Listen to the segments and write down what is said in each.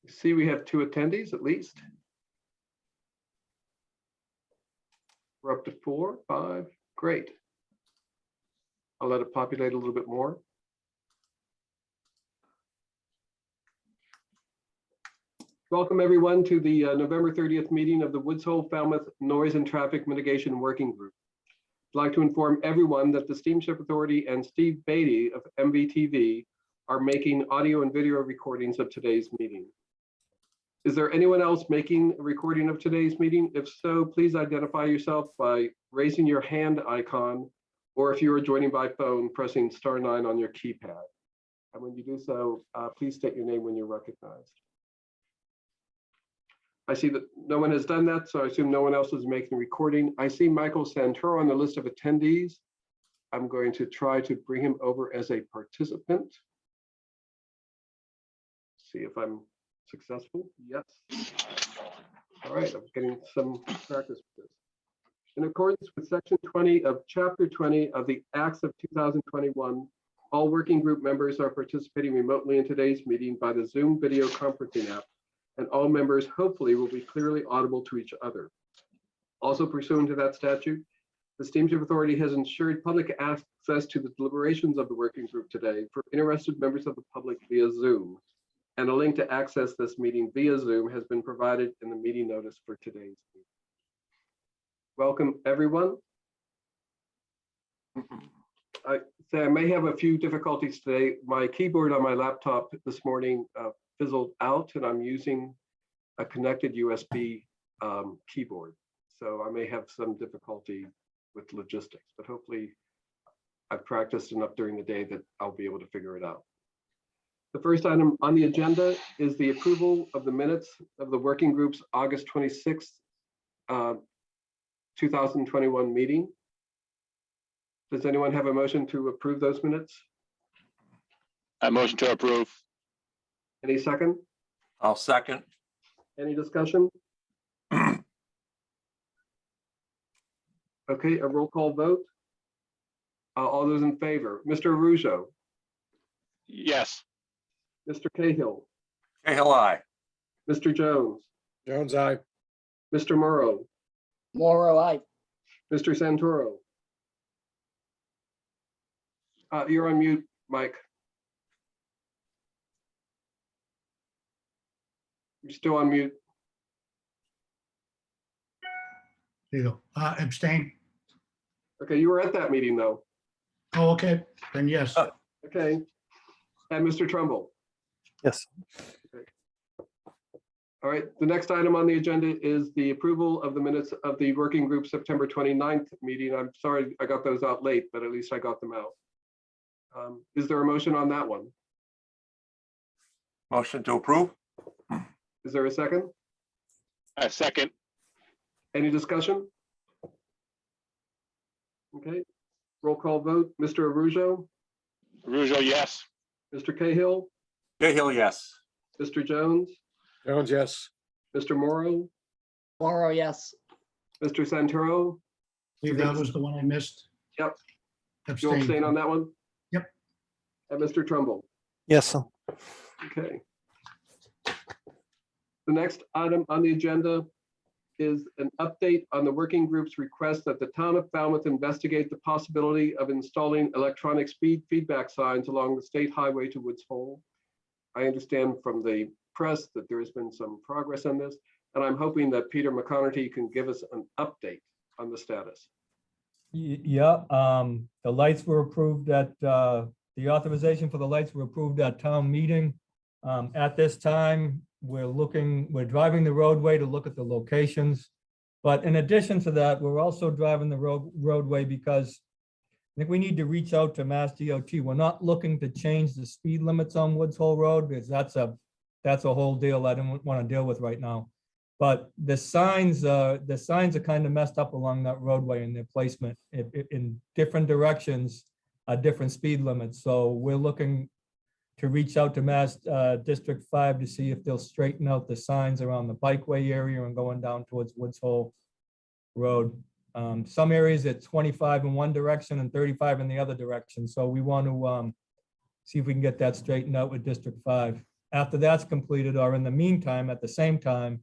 See, we have 2 attendees at least. We're up to 4, 5, great. I'll let it populate a little bit more. Welcome everyone to the November 30th meeting of the Woods Hole Falmouth Noise and Traffic Mitigation Working Group. I'd like to inform everyone that the Steamship Authority and Steve Beatty of MVTV are making audio and video recordings of today's meeting. Is there anyone else making a recording of today's meeting? If so, please identify yourself by raising your hand icon, or if you are joining by phone, pressing *9 on your keypad. And when you do so, please state your name when you're recognized. I see that no one has done that, so I assume no one else is making a recording. I see Michael Santoro on the list of attendees. I'm going to try to bring him over as a participant. See if I'm successful. Yes. All right, I'm getting some practice with this. In accordance with Section 20 of Chapter 20 of the Acts of 2021, all working group members are participating remotely in today's meeting by the Zoom video conferencing app, and all members hopefully will be clearly audible to each other. Also pursuant to that statute, the Steamship Authority has ensured public access to the deliberations of the working group today for interested members of the public via Zoom. And a link to access this meeting via Zoom has been provided in the meeting notice for today's meeting. Welcome, everyone. I may have a few difficulties today. My keyboard on my laptop this morning fizzled out, and I'm using a connected USB keyboard. So I may have some difficulty with logistics, but hopefully I've practiced enough during the day that I'll be able to figure it out. The first item on the agenda is the approval of the minutes of the working group's August 26th, 2021 meeting. Does anyone have a motion to approve those minutes? I motion to approve. Any second? I'll second. Any discussion? Okay, a roll call vote. All those in favor, Mr. Arujo, Yes. Mr. Cahill, Cahill, aye. Mr. Jones, Jones, aye. Mr. Morrow, Morrow, aye. Mr. Santoro. You're on mute, Mike. You're still on mute. There you go. Abstain. Okay, you were at that meeting though. Oh, okay, then yes. Okay. And Mr. Trumbull. Yes. Okay. All right, the next item on the agenda is the approval of the minutes of the working group September 29th meeting. I'm sorry I got those out late, but at least I got them out. Is there a motion on that one? Motion to approve. Is there a second? I second. Any discussion? Okay, roll call vote. Mr. Arujo, Rougeau, yes. Mr. Cahill, Cahill, yes. Mr. Jones, Jones, yes. Mr. Morrow, Morrow, yes. Mr. Santoro. I believe that was the one I missed. Yep. Abstain. You'll abstain on that one? Yep. And Mr. Trumbull. Yes. Okay. The next item on the agenda is an update on the working group's request that the town of Falmouth investigate the possibility of installing electronic speed feedback signs along the state highway to Woods Hole. I understand from the press that there has been some progress on this, and I'm hoping that Peter McConaughey can give us an update on the status. Yeah, the lights were approved at, the authorization for the lights were approved at town meeting. At this time, we're driving the roadway to look at the locations. But in addition to that, we're also driving the roadway because I think we need to reach out to Mass DOT. We're not looking to change the speed limits on Woods Hole Road because that's a whole deal I don't want to deal with right now. But the signs are kind of messed up along that roadway in their placement in different directions, different speed limits. So we're looking to reach out to Mass District 5 to see if they'll straighten out the signs around the bikeway area and going down towards Woods Hole Road. Some areas at 25 in one direction and 35 in the other direction. So we want to see if we can get that straightened out with District 5. after that's completed, or in the meantime, at the same time,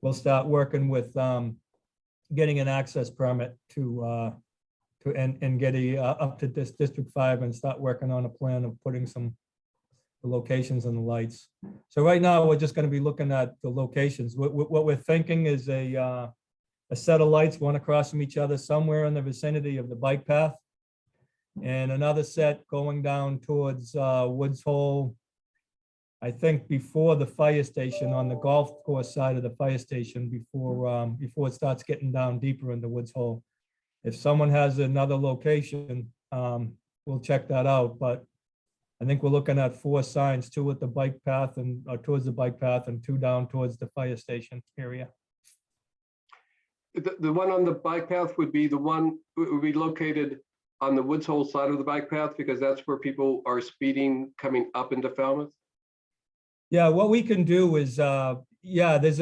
we'll start working with getting an access permit and get up to this District 5 and start working on a plan of putting some locations on the lights. So right now, we're just going to be looking at the locations. What we're thinking is a set of lights, one across from each other, somewhere in the vicinity of the bike path, and another set going down towards Woods Hole, I think before the fire station, on the golf course side of the fire station, before it starts getting down deeper into Woods Hole. If someone has another location, we'll check that out, but I think we're looking at 4 signs, 2 at the bike path and towards the bike path, and 2 down towards the fire station area. The one on the bike path would be would be located on the Woods Hole side of the bike path, because that's where people are speeding coming up into Falmouth. Yeah, what we can do is, there's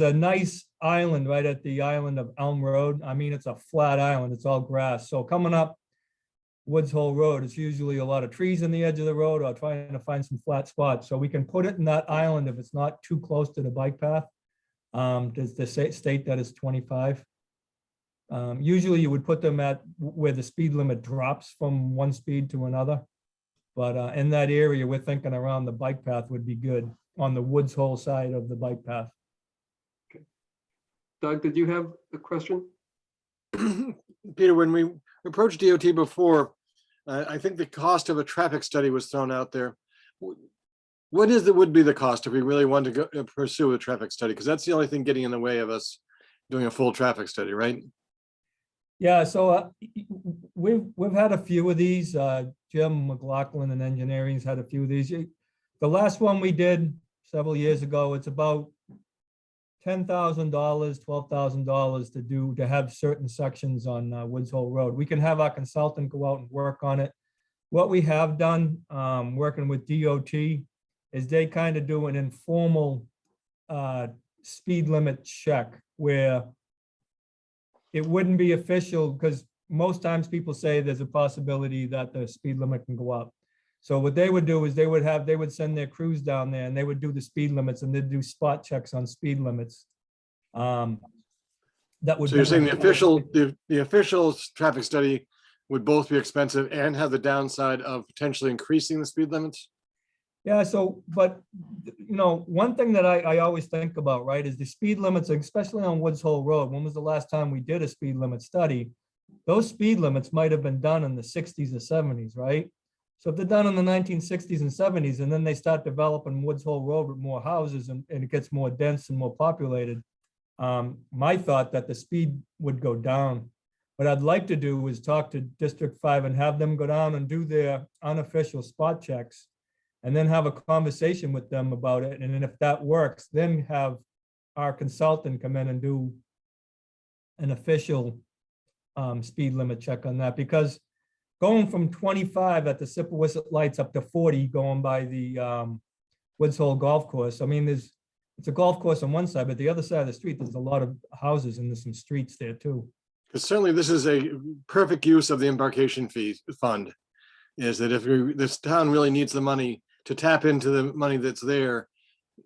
a nice island right at the island of Elm Road. I mean, it's a flat island, it's all grass. So coming up Woods Hole Road, it's usually a lot of trees in the edge of the road, or trying to find some flat spots. So we can put it in that island if it's not too close to the bike path. Does the state that is 25? Usually you would put them at where the speed limit drops from one speed to another. But in that area, we're thinking around the bike path would be good, on the Woods Hole side of the bike path. Doug, did you have a question? Peter, when we approached DOT before, I think the cost of a traffic study was thrown out there. What would be the cost if we really wanted to go pursue a traffic study? Because that's the only thing getting in the way of us doing a full traffic study, right? Yeah, so we've had a few of these. Jim McLaughlin in engineering's had a few of these. The last one we did several years ago, it's about $10,000, $12,000 to have certain sections on Woods Hole Road. We can have our consultant go out and work on it. What we have done, working with DOT, is they kind of do an informal speed limit check, where it wouldn't be official, because most times people say there's a possibility that the speed limit can go up. So what they would do is they would send their crews down there, and they would do the speed limits, and they'd do spot checks on speed limits. That would. So you're saying the official traffic study would both be expensive and have the downside of potentially increasing the speed limits? Yeah, so, but, one thing that I always think about, right, is the speed limits, especially on Woods Hole Road. When was the last time we did a speed limit study? Those speed limits might have been done in the 60s or 70s, right? So if they're done in the 1960s and 70s, and then they start developing Woods Hole Road with more houses, and it gets more dense and more populated, my thought that the speed would go down. What I'd like to do is talk to District 5 and have them go down and do their unofficial spot checks, and then have a conversation with them about it. And then if that works, then have our consultant come in and do an official speed limit check on that. Because going from 25 at the Sipawissa lights up to 40 going by the Woods Hole Golf Course, I mean, it's a golf course on one side, but the other side of the street, there's a lot of houses and there's some streets there too. Because certainly this is a perfect use of the embarkation fee fund, is that if this town really needs the money to tap into the money that's there,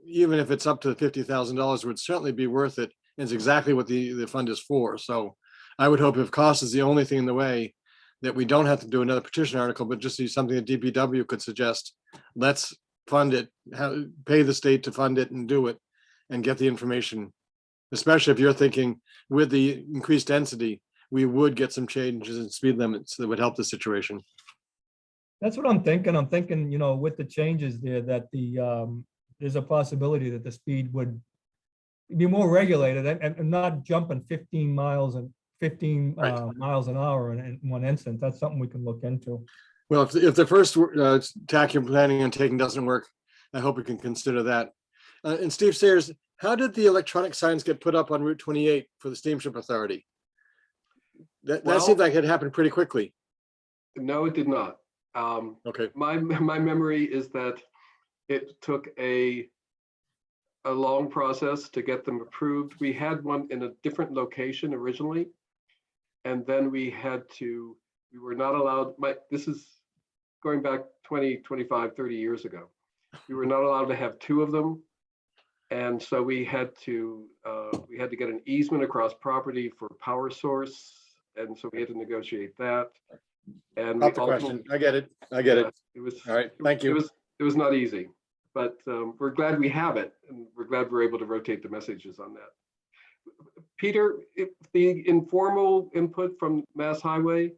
even if it's up to $50,000, would certainly be worth it. And it's exactly what the fund is for. So I would hope, if cost is the only thing in the way, that we don't have to do another petition article, but just do something that DPW could suggest. Let's fund it, pay the state to fund it and do it, and get the information. Especially if you're thinking with the increased density, we would get some changes in speed limits that would help the situation. That's what I'm thinking. I'm thinking, with the changes there, that there's a possibility that the speed would be more regulated and not jumping 15 miles and 15 Right. miles an hour in one instant. That's something we can look into. Well, if the first tack you're planning on taking doesn't work, I hope we can consider that. And Steve Sayers, how did the electronic signs get put up on Route 28 for the Steamship Authority? That Well- seemed like it happened pretty quickly. No, it did not. Okay. My memory is that it took a long process to get them approved. We had one in a different location originally. And then we were not allowed, this is going back 20, 25, 30 years ago. We were not allowed to have two of them. And so we had to get an easement across property for power source. And so we had to negotiate that. And we Not the question. ultimately- I get it. I get it. It was. All right, thank you. It was not easy, but we're glad we have it, and we're glad we're able to rotate the messages on that. Peter, if the informal input from Mass Highway,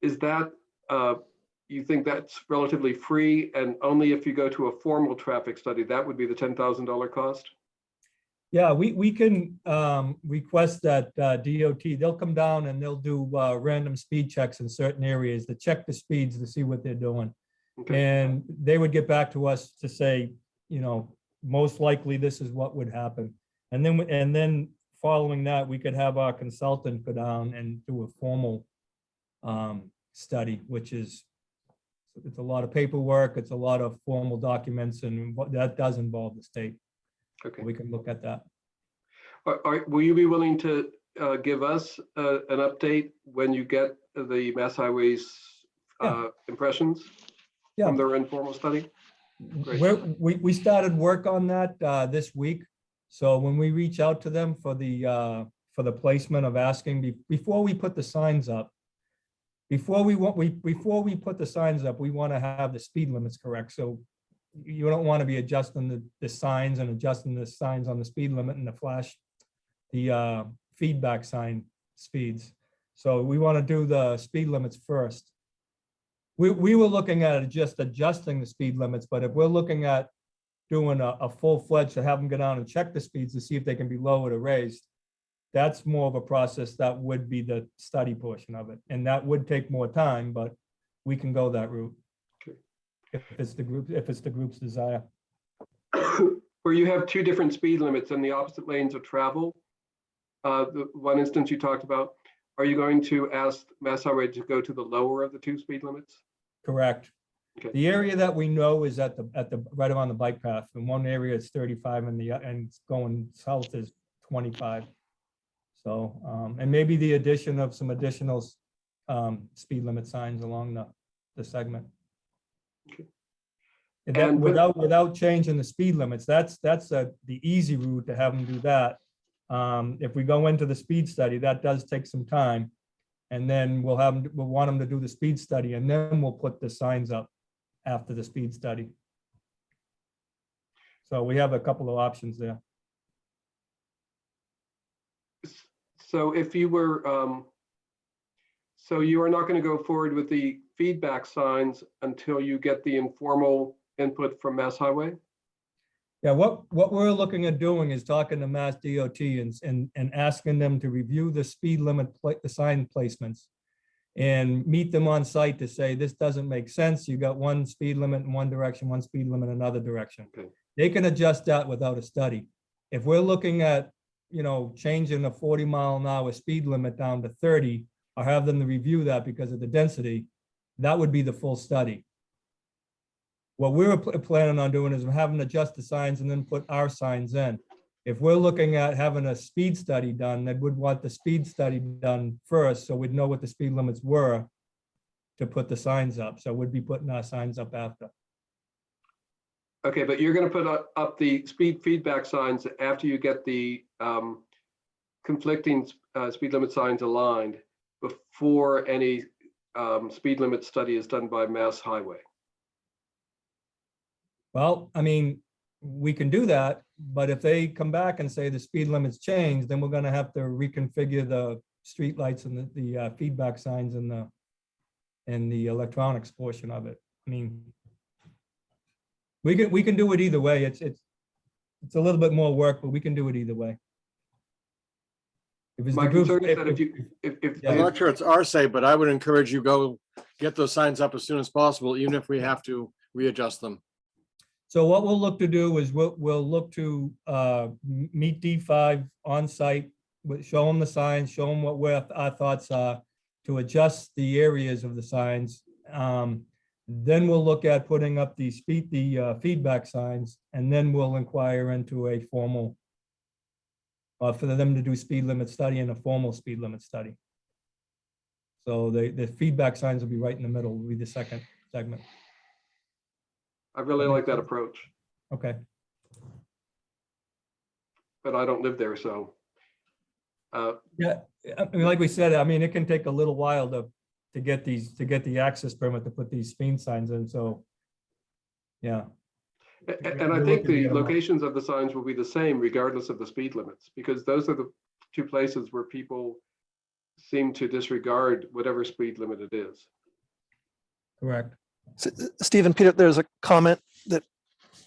is that, you think that's relatively free, and only if you go to a formal traffic study, that would be the $10,000 cost? Yeah, we can request that DOT, they'll come down and they'll do random speed checks in certain areas to check the speeds to see what they're doing. Okay, And they would get back to us to say, you know, most likely this is what would happen. And then following that, we could have our consultant go down and do a formal study, which is, it's a lot of paperwork, it's a lot of formal documents, and that does involve the state. okay. We can look at that. Will you be willing to give us an update when you get the Mass Highways Yeah. impressions Yeah. from their informal study? Great. We started work on that this week. So when we reach out to them for the placement of asking, before we put the signs up, before we put the signs up, we want to have the speed limits correct. So you don't want to be adjusting the signs and adjusting the signs on the speed limit and the feedback sign speeds. So we want to do the speed limits first. We were looking at just adjusting the speed limits, but if we're looking at doing a full-fledged to have them go down and check the speeds to see if they can be lowered or raised, that's more of a process that would be the study portion of it. And that would take more time, but we can go that route. Okay. If it's the group's desire. Where you have two different speed limits in the opposite lanes of travel, the one instance you talked about, are you going to ask Mass Highway to go to the lower of the two speed limits? Correct. Okay. The area that we know is at the right around the bike path. In one area it's 35 and going south is 25. So, and maybe the addition of some additional speed limit signs along the segment. Okay. And that And with- without changing the speed limits, that's the easy route to have them do that. If we go into the speed study, that does take some time. And then we'll want them to do the speed study, and then we'll put the signs up after the speed study. So we have a couple of options there. So if you were, so you are not going to go forward with the feedback signs until you get the informal input from Mass Highway? Yeah, what we're looking at doing is talking to Mass DOT and asking them to review the speed limit, the sign placements, and meet them on site to say, this doesn't make sense. You got one speed limit in one direction, one speed limit in another direction. Okay. They can adjust that without a study. If we're looking at, changing a 40-mile-an-hour speed limit down to 30, or have them to review that because of the density, that would be the full study. What we were planning on doing is having to adjust the signs and then put our signs in. If we're looking at having a speed study done, they would want the speed study done first, so we'd know what the speed limits were to put the signs up. So we'd be putting our signs up after. Okay, but you're going to put up the speed feedback signs after you get the conflicting speed limit signs aligned before any speed limit study is done by Mass Highway. Well, I mean, we can do that, but if they come back and say the speed limits change, then we're gonna have to reconfigure the streetlights and the feedback signs and the electronics portion of it. I mean, we can do it either way. It's a little bit more work, but we can do it either way. If it's My the group- concern is that if Yeah. I'm not sure it's our say, but I would encourage you go get those signs up as soon as possible, even if we have to readjust them. So what we'll look to do is we'll look to meet D5 on site, show them the signs, show them what our thoughts are, to adjust the areas of the signs. Then we'll look at putting up the feedback signs, and then we'll inquire into a formal, for them to do speed limit study and a formal speed limit study. So the feedback signs will be right in the middle, will be the second segment. I really like that approach, Okay, but I don't live there, so. yeah, I mean, like we said, I mean, it can take a little while to get the access permit to put these speed signs in, so. Yeah, And I We're think looking to the get 'em up. locations of the signs will be the same regardless of the speed limits, because those are the two places where people seem to disregard whatever speed limit it is. correct. Stephen, Peter, there's a comment that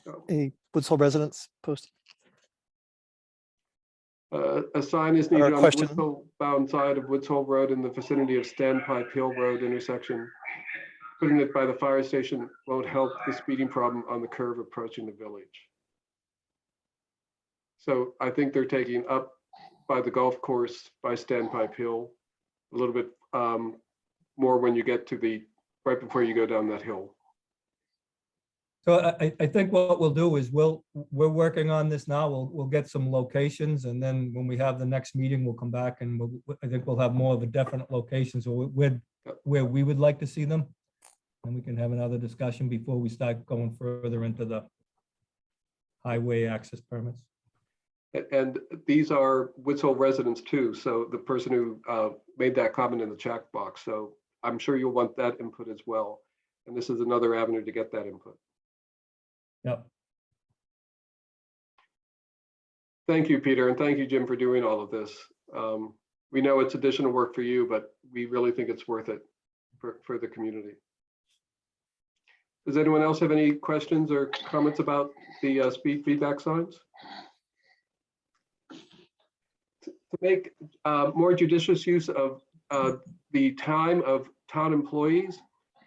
Oh. a Woods Hole residents posted. A sign is Or a needed on the question. Woods Hole bound side of Woods Hole Road in the vicinity of Standpipe Hill Road intersection. Putting it by the fire station won't help the speeding problem on the curve approaching the village. So I think they're taking up by the golf course by Standpipe Hill, a little bit more when you get to right before you go down that hill. So I think what we'll do is we're working on this now. We'll get some locations, and then when we have the next meeting, we'll come back and I think we'll have more of a definite location, so where we would like to see them. And we can have another discussion before we start going further into the highway access permits. And these are Woods Hole residents too. So the person who made that comment in the chat box. So I'm sure you'll want that input as well. And this is another avenue to get that input. Yep. Thank you, Peter, and thank you, Jim, for doing all of this. We know it's additional work for you, but we really think it's worth it for the community. Does anyone else have any questions or comments about the speed feedback signs? To make more judicious use of the time of town employees,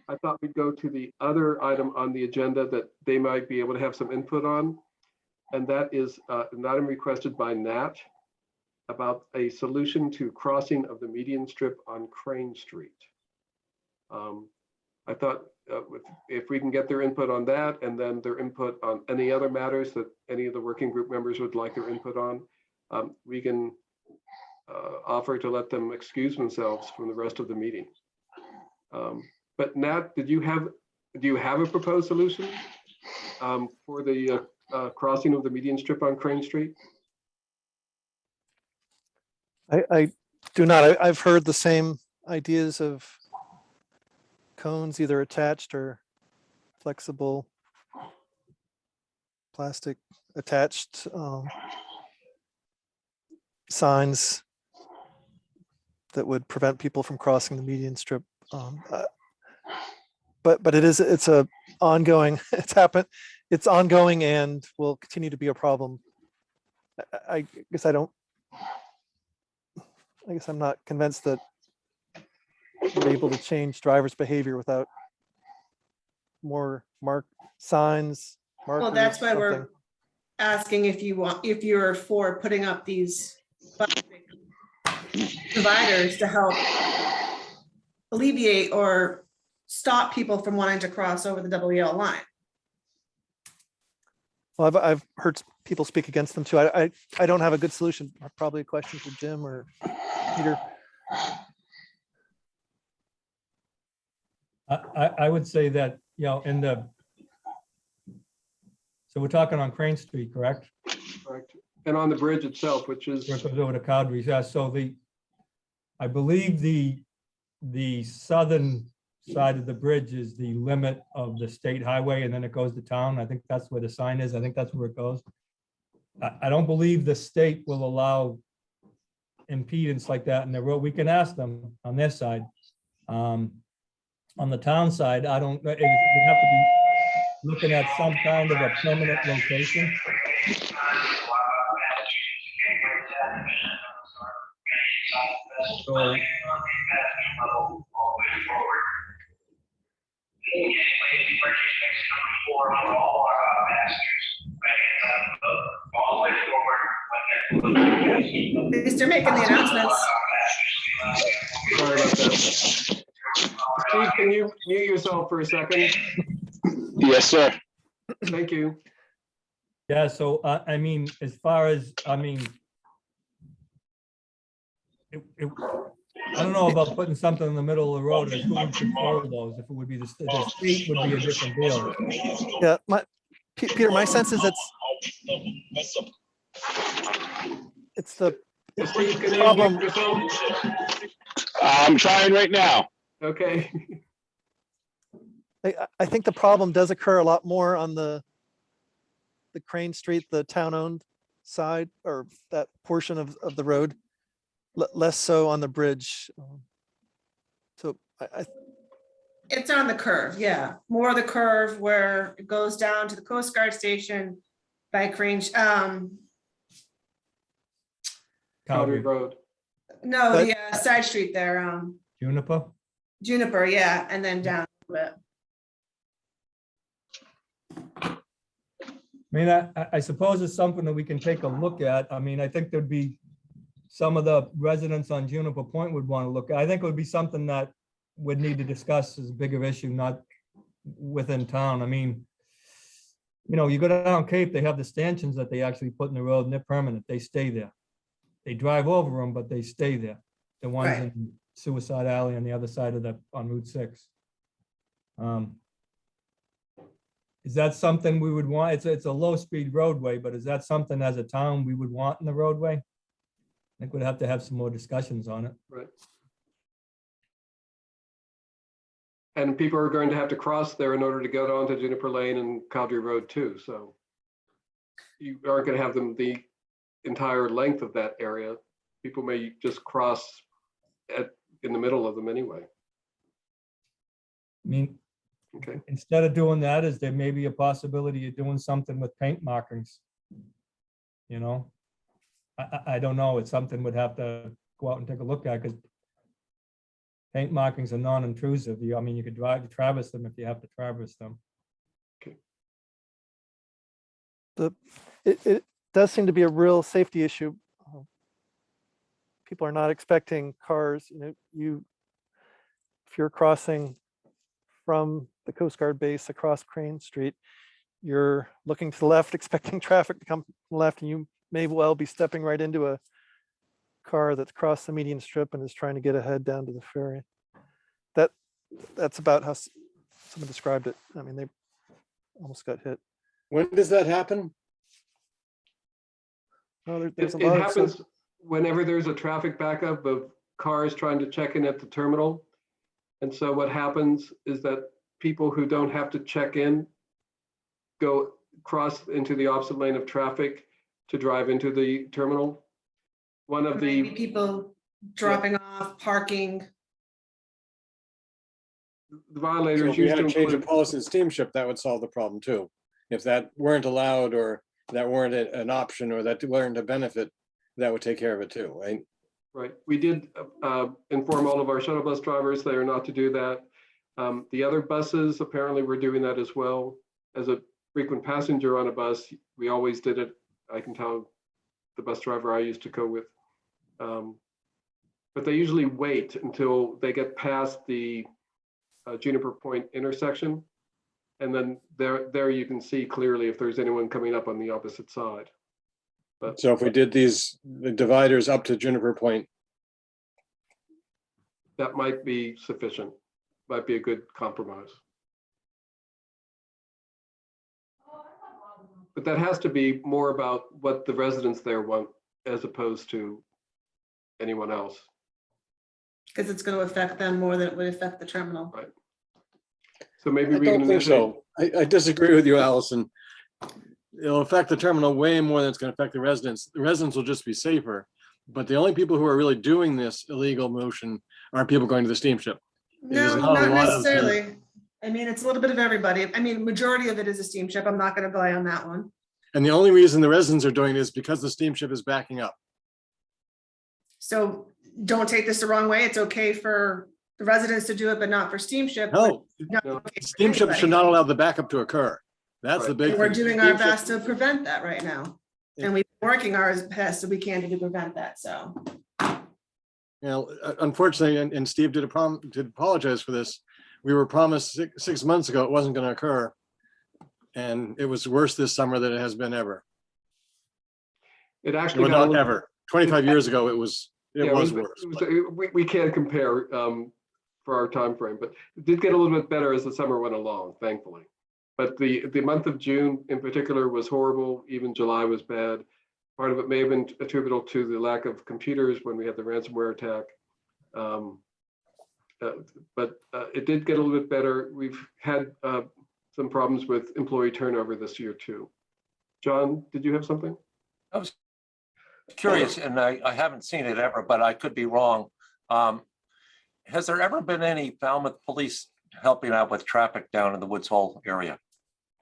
I thought we'd go to the other item on the agenda that they might be able to have some input on. And that is an item requested by Nat about a solution to crossing of the median strip on Crane Street. I thought if we can get their input on that, and then their input on any other matters that any of the working group members would like their input on, we can offer to let them excuse themselves from the rest of the meeting. But Nat, do you have a proposed solution for the crossing of the median strip on Crane Street? I do not. I've heard the same ideas of cones, either attached or flexible plastic attached signs that would prevent people from crossing the median strip. But it's a ongoing, it's ongoing and will continue to be a problem. I guess I'm not convinced that we're able to change drivers' behavior without more signs. Well, that's why markers, we're something. asking if you're for putting up these dividers to help alleviate or stop people from wanting to cross over the double yellow line. Well, I've heard people speak against them too. I don't have a good solution. Probably a question for Jim or Peter. I would say that, so we're talking on Crane Street, correct? Correct. And on the bridge itself, which is, Where it goes over to Cowdery's, yeah, so I believe the southern side of the bridge is the limit of the state highway, and then it goes to town. I think that's where the sign is. I think that's where it goes. I don't believe the state will allow impedance like that in the road. We can ask them on their side. On the town side, I don't, we have to be looking at some kind of a permanent location. So, At least they're making the announcements. sorry about that. Steve, can you mute yourself for a second? Yes, sir. Thank you. yeah, so I mean, as far as, I don't know about putting something in the middle of the road, as who would control those, if it would be the state would be a different deal. Yeah, Peter, my sense is it's the Steve, can you problem. mute yourself? I'm trying right now. Okay. I think the problem does occur a lot more on the Crane Street, the town-owned side, or that portion of the road, less so on the bridge. So It's on the curve, yeah. More of the curve where it goes down to the Coast Guard station by Crane. Cowdery Road. No, But- the side street there, Juniper? Juniper, yeah, and then down a little bit. I mean, I suppose it's something that we can take a look at. I mean, I think there'd be some of the residents on Juniper Point would want to look at. I think it would be something that would need to discuss as a bigger issue, not within town. I mean, you know, you go down Cape, they have the stanchions that they actually put in the road and they're permanent. They stay there. They drive over them, but they stay there. The ones Right. in Suicide Alley on the other side of on Route 6. Is that something we would want? It's a low-speed roadway, but is that something as a town we would want in the roadway? I think we'd have to have some more discussions on it. Right. And people are going to have to cross there in order to get onto Juniper Lane and Cowdery Road too, so you aren't going to have them the entire length of that area. People may just cross in the middle of them anyway. I mean, Okay. instead of doing that, is there maybe a possibility of doing something with paint markings? You know? I don't know. It's something we'd have to go out and take a look at, because paint markings are non-intrusive. I mean, you could traverse them if you have to traverse them. it does seem to be a real safety issue. People are not expecting cars, if you're crossing from the Coast Guard base across Crane Street, you're looking to the left, expecting traffic to come left, and you may well be stepping right into a car that's crossed the median strip and is trying to get ahead down to the ferry. That's about how someone described it. I mean, they almost got hit. When does that happen? Oh, there's a It lot of happens whenever there's a traffic backup of cars trying to check in at the terminal. And so what happens is that people who don't have to check in go cross into the opposite lane of traffic to drive into the terminal. One of Maybe the people dropping off, parking. violators So if we used had to a change of include, policy in steamship, that would solve the problem too. If that weren't allowed, or that weren't an option, or that weren't a benefit, that would take care of it too, right? right, we did inform all of our shuttle bus drivers they are not to do that. The other buses, apparently we're doing that as well. As a frequent passenger on a bus, we always did it. I can tell the bus driver I used to go with. But they usually wait until they get past the Juniper Point intersection. And then there you can see clearly if there's anyone coming up on the opposite side. But So if we did the dividers up to Juniper Point, that might be sufficient, might be a good compromise. But that has to be more about what the residents there want as opposed to anyone else. Because it's going to affect them more than it would affect the terminal. So maybe I we can don't think initiate. so. I disagree with you, Allison. It'll affect the terminal way more than it's going to affect the residents. The residents will just be safer. But the only people who are really doing this illegal motion are people going to the steamship. There's No, not a not lot of the- necessarily. I mean, it's a little bit of everybody. I mean, majority of it is a steamship. I'm not going to buy on that one. And the only reason the residents are doing it is because the steamship is backing up. So don't take this the wrong way. It's okay for the residents to do it, but not for steamship. No, Not No. okay for steamship should anybody. not allow the backup to occur. That's the Right. big And we're thing. doing our Steamship- best to prevent that right now. And we've been working ours best so we can to prevent that, so. You know, unfortunately, and Steve did apologize for this. We were promised 6 months ago it wasn't going to occur. And it was worse this summer than it has been ever. It actually Well, got a not little- ever. 25 years ago, it was It Yeah, was worse. We can't compare for our time frame, but it did get a little bit better as the summer went along, thankfully. But the month of June in particular was horrible. Even July was bad. Part of it may have been attributable to the lack of computers when we had the ransomware attack. But it did get a little bit better. We've had some problems with employee turnover this year too. John, did you have something? I was curious, and I haven't seen it ever, but I could be wrong. Has there ever been any Falmouth police helping out with traffic down in the Woods Hole area?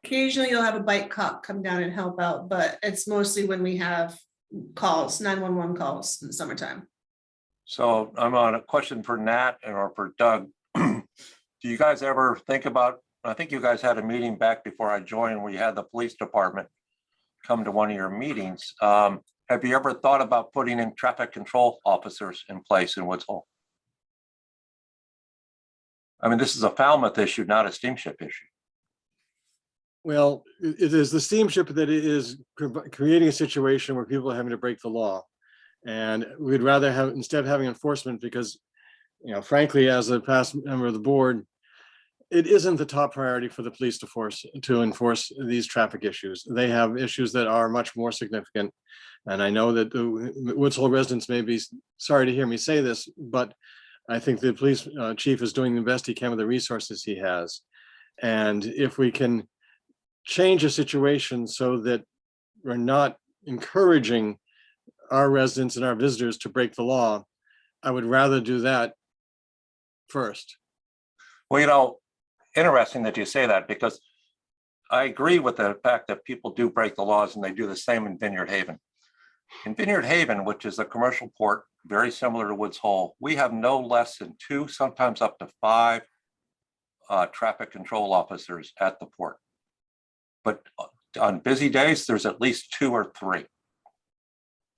Occasionally you'll have a bike cop come down and help out, but it's mostly when we have calls, 911 calls in the summertime. So I'm on a question for Nat or for Doug. Do you guys ever think about, I think you guys had a meeting back before I joined where you had the police department come to one of your meetings. Have you ever thought about putting in traffic control officers in place in Woods Hole? I mean, this is a Falmouth issue, not a steamship issue. Well, it is the steamship that is creating a situation where people are having to break the law. And we'd rather have, instead of having enforcement, because, you know, frankly, as a past member of the board, it isn't the top priority for the police to enforce these traffic issues. They have issues that are much more significant. And I know that the Woods Hole residents may be sorry to hear me say this, but I think the police chief is doing the best he can with the resources he has. And if we can change a situation so that we're not encouraging our residents and our visitors to break the law, I would rather do that first. Well, you know, interesting that you say that, because I agree with the fact that people do break the laws and they do the same in Vineyard Haven. In Vineyard Haven, which is a commercial port, very similar to Woods Hole, we have no less than 2, sometimes up to 5 traffic control officers at the port. But on busy days, there's at least 2 or 3.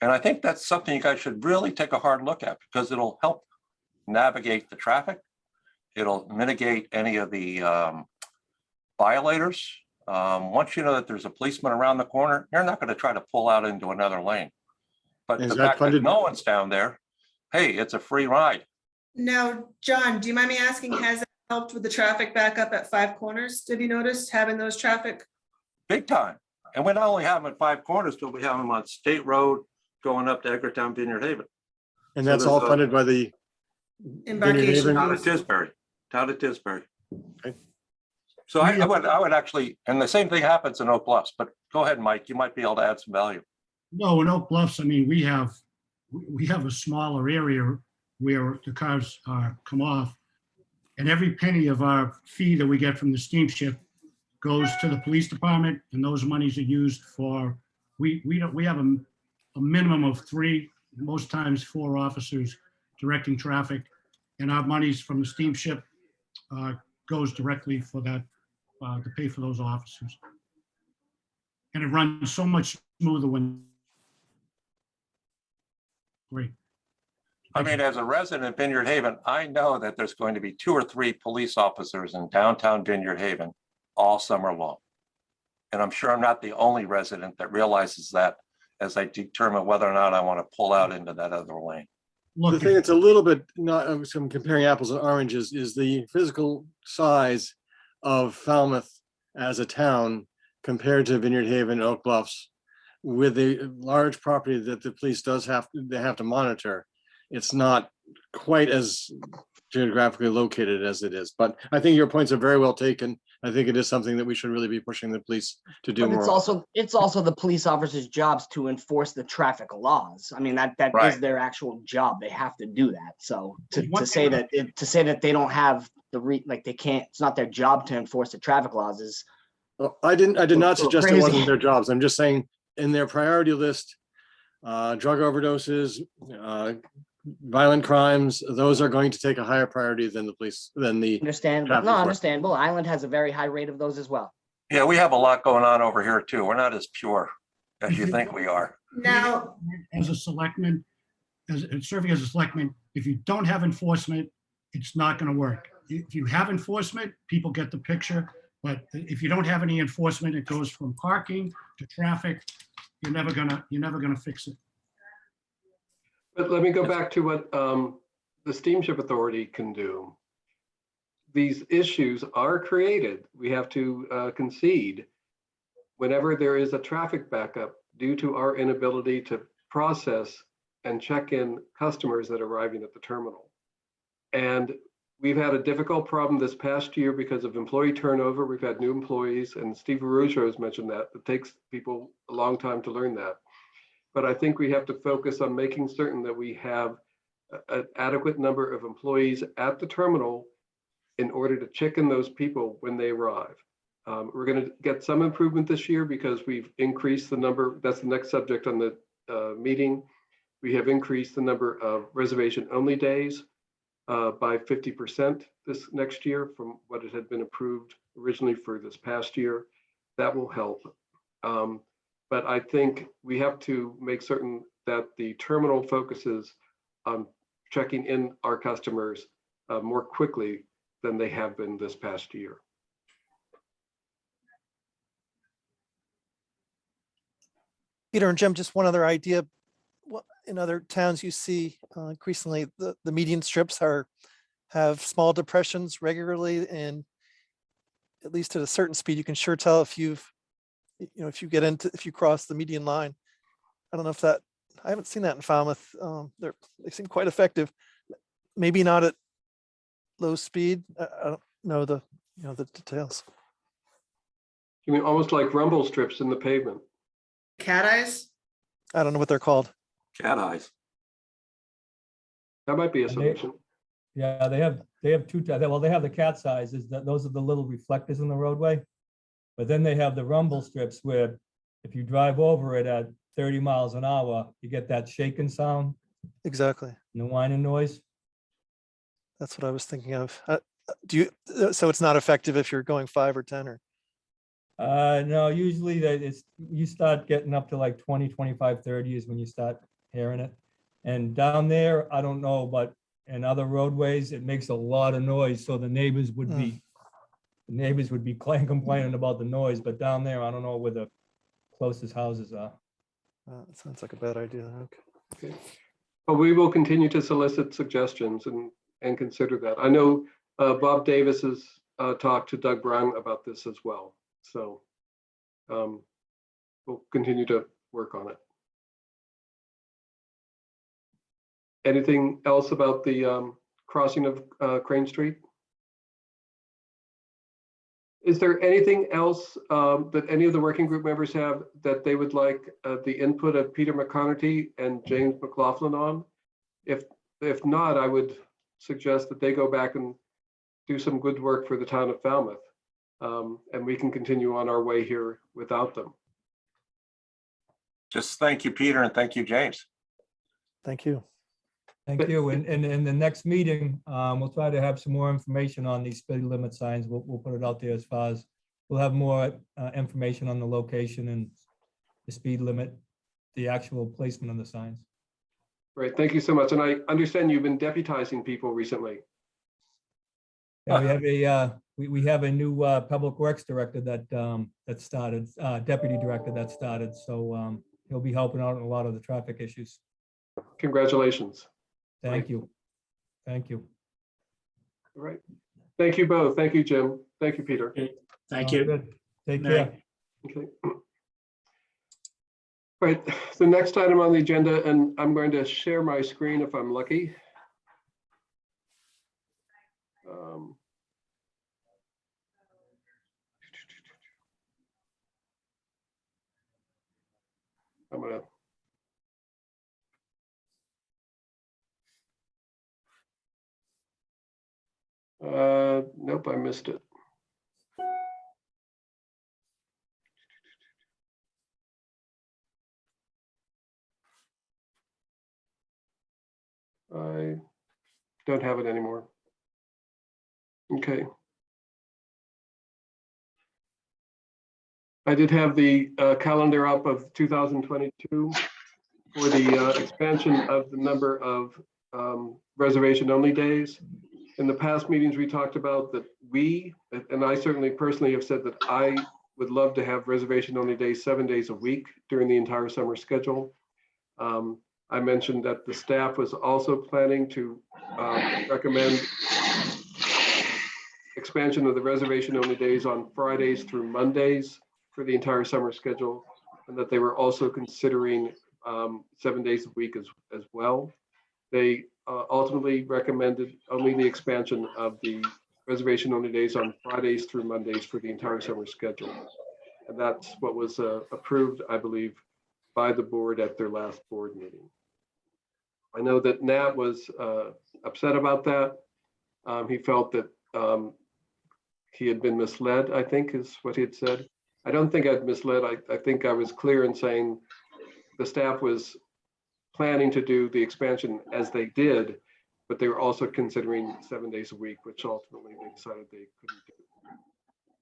And I think that's something you guys should really take a hard look at, because it'll help navigate the traffic. It'll mitigate any of the violators. Once you know that there's a policeman around the corner, you're not going to try to pull out into another lane. But Is the that fact that funded? no one's down there, hey, it's a free ride. Now, John, do you mind me asking, has it helped with the traffic backup at 5 Corners? Have you noticed having those traffic? Big time. And we not only have them at 5 Corners, but we have them on State Road going up to Edgartown, Vineyard Haven. And So that's there's all a- funded by the Embarkation Haven. Down at fees? Tisbury, down at Tisbury. Okay. So I would actually, and the same thing happens in Oak Bluffs, but go ahead, Mike, you might be able to add some value. No, in Oak Bluffs, I mean, we have a smaller area where the cars come off. And every penny of our fee that we get from the steamship goes to the police department, and those monies are used for, we have a minimum of 3, most times 4 officers directing traffic. And our monies from the steamship goes directly for that, to pay for those officers. And it runs so much smoother when. Great. I mean, as a resident of Vineyard Haven, I know that there's going to be 2 or 3 police officers in downtown Vineyard Haven all summer long. And I'm sure I'm not the only resident that realizes that as I determine whether or not I want to pull out into that other lane. The Look, thing that's a little bit not, I'm comparing apples and oranges, is the physical size of Falmouth as a town compared to Vineyard Haven and Oak Bluffs. With the large property that the police they have to monitor, it's not quite as geographically located as it is. But I think your points are very well taken. I think it is something that we should really be pushing the police to do But more. it's also the police officers' jobs to enforce the traffic laws. I mean, that is Right. their actual job. They have to do that. So to What- say that they don't have like they can't, it's not their job to enforce the traffic laws is, I did not Little suggest it crazy. wasn't their jobs. I'm just saying in their priority list, drug overdoses, violent crimes, those are going to take a higher priority than the police, than the, understandable. Traffic No, work. understandable. Island has a very high rate of those as well. Yeah, we have a lot going on over here too. We're not as pure as you think we are. Now, as a selectman, serving as a selectman, if you don't have enforcement, it's not going to work. If you have enforcement, people get the picture. But if you don't have any enforcement, it goes from parking to traffic. You're never gonna fix it. But let me go back to what the Steamship Authority can do. These issues are created. We have to concede whenever there is a traffic backup due to our inability to process and check in customers that are arriving at the terminal. And we've had a difficult problem this past year because of employee turnover. We've had new employees, and Steve Arujo has mentioned that. It takes people a long time to learn that. But I think we have to focus on making certain that we have an adequate number of employees at the terminal in order to check in those people when they arrive. We're going to get some improvement this year because we've increased the number. That's the next subject on the meeting. We have increased the number of reservation-only days by 50% this next year from what it had been approved originally for this past year. That will help. But I think we have to make certain that the terminal focuses on checking in our customers more quickly than they have been this past year. Peter and Jim, just one other idea. In other towns you see increasingly the median strips have small depressions regularly, and at least at a certain speed, you can sure tell if if you cross the median line. I don't know if I haven't seen that in Falmouth. They seem quite effective. Maybe not at low speed. I don't know the details. You mean almost like rumble strips in the pavement? Cat eyes? I don't know what they're called. Cat eyes. That might be a And solution. Yeah, they have two types. Well, they have the cat sizes, those are the little reflectors in the roadway. But then they have the rumble strips where if you drive over it at 30 miles an hour, you get that shaking sound Exactly. and the whining noise. That's what I was thinking of. So it's not effective if you're going 5 or 10 or? No, usually you start getting up to like 20, 25, 30 is when you start hearing it. And down there, I don't know, but in other roadways, it makes a lot of noise. So the neighbors would be complaining about the noise, but down there, I don't know where the closest houses are. That sounds like a bad idea. Okay. But we will continue to solicit suggestions and consider that. I know Bob Davis has talked to Doug Brown about this as well. So we'll continue to work on it. Anything else about the crossing of Crane Street? Is there anything else that any of the working group members have that they would like the input of Peter McConerty and James McLaughlin on? If not, I would suggest that they go back and do some good work for the town of Falmouth. And we can continue on our way here without them. Just thank you, Peter, and thank you, James. Thank you. Thank you. And in the next meeting, we'll try to have some more information on these speed limit signs. We'll put it out there as far as, we'll have more information on the location and the speed limit, the actual placement of the signs. Great, thank you so much. And I understand you've been deputizing people recently. Yeah, we have a new public works director that started, deputy director that started. So he'll be helping out in a lot of the traffic issues. Congratulations. Thank you. Thank you. All right. Thank you both. Thank you, Jim. Thank you, Peter. Thank Sounds you. good. Take Good night. care. Okay. All right, the next item on the agenda, and I'm going to share my screen if I'm lucky. I'm gonna. Nope, I missed it. I don't have it anymore. Okay. I did have the calendar up of 2022 for the expansion of the number of reservation only days. In the past meetings, we talked about that and I certainly personally have said that I would love to have reservation only days 7 days a week during the entire summer schedule. I mentioned that the staff was also planning to recommend expansion of the reservation-only days on Fridays through Mondays for the entire summer schedule, and that they were also considering 7 days a week as well. They ultimately recommended only the expansion of the reservation-only days on Fridays through Mondays for the entire summer schedule. And that's what was approved, I believe, by the board at their last board meeting. I know that Nat was upset about that. He felt that he had been misled, I think is what he had said. I don't think I'd misled. I think I was clear in saying the staff was planning to do the expansion as they did, but they were also considering 7 days a week, which ultimately they decided they couldn't do.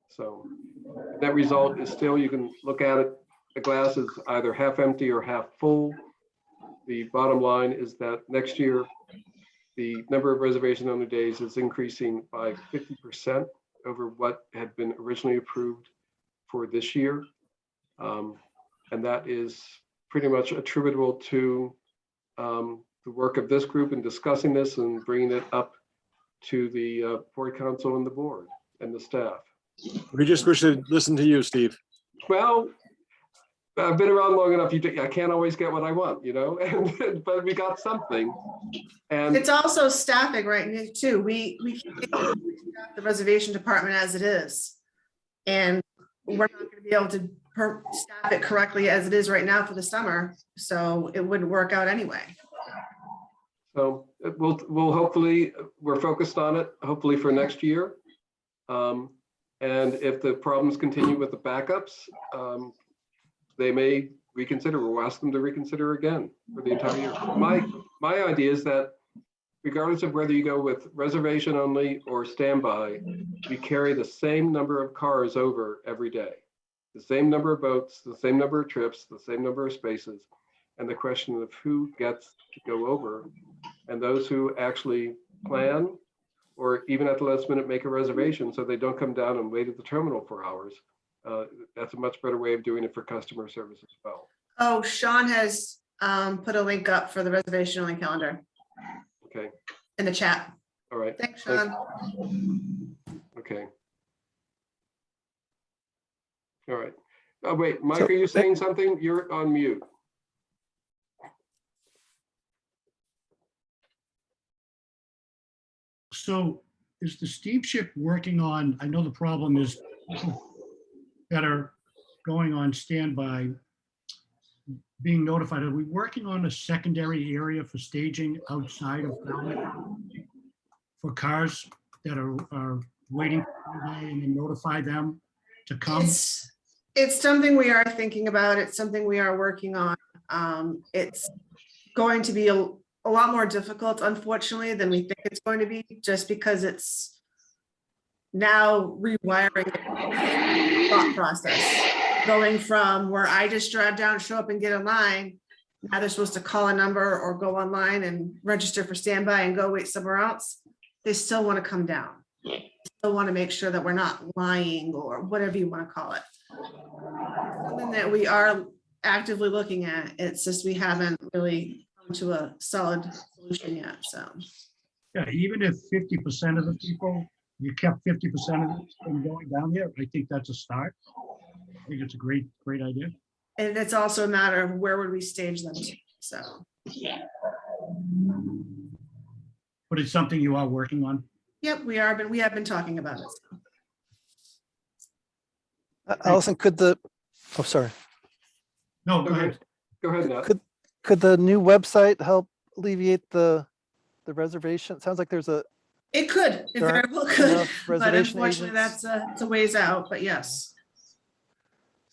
So that result is still, you can look at it, the glass is either half empty or half full. The bottom line is that next year, the number of reservation only days is increasing by 50% over what had been originally approved for this year. And that is pretty much attributable to the work of this group in discussing this and bringing it up to the board council and the board and the staff. We just wish to listen to you, Steve. Well, I've been around long enough. I can't always get what I want, you know, but we got something. And It's also staffing right now too. We can't staff the reservation department as it is. And we're not going to be able to staff it correctly as it is right now for the summer. So it wouldn't work out anyway. so we'll hopefully, we're focused on it, hopefully for next year. And if the problems continue with the backups, they may reconsider. We'll ask them to reconsider again for the entire year. My idea is that regardless of whether you go with reservation only or standby, we carry the same number of cars over every day, the same number of boats, the same number of trips, the same number of spaces. And the question of who gets to go over, and those who actually plan or even at the last minute make a reservation so they don't come down and wait at the terminal for hours. That's a much better way of doing it for customer service as well. Oh, Sean has put a link up for the reservation only calendar Okay, in the chat. all right, Thanks, Sean. okay. All right. Oh, wait, Mike, So- are you saying something? You're on mute. So is the steamship working on, I know the problem is that are going on standby, being notified. Are we working on a secondary area for staging outside of Falmouth for cars that are waiting for the day and then notify them to come? It's something we are thinking about. It's something we are working on. It's going to be a lot more difficult, unfortunately, than we think it's going to be, just because it's now rewiring the thought process, going from where I just drive down, show up and get in line. Now they're supposed to call a number or go online and register for standby and go wait somewhere else. They still want to come down. They still want to make sure that we're not lying or whatever you want to call it. Something that we are actively looking at. It's just we haven't really come to a solid solution yet. So Yeah, even if 50% of the people, you kept 50% of them from going down there, I think that's a start. I think it's a great idea. and it's also a matter of where would we stage them to. So But it's something you are working on. yep, we have been talking about it. Allison, oh, sorry. No, go ahead. Go ahead, Nat. Could the new website help alleviate the reservation? It sounds like there's It could, it There very aren't well could, enough but reservation unfortunately, agents. it's a ways out, but yes.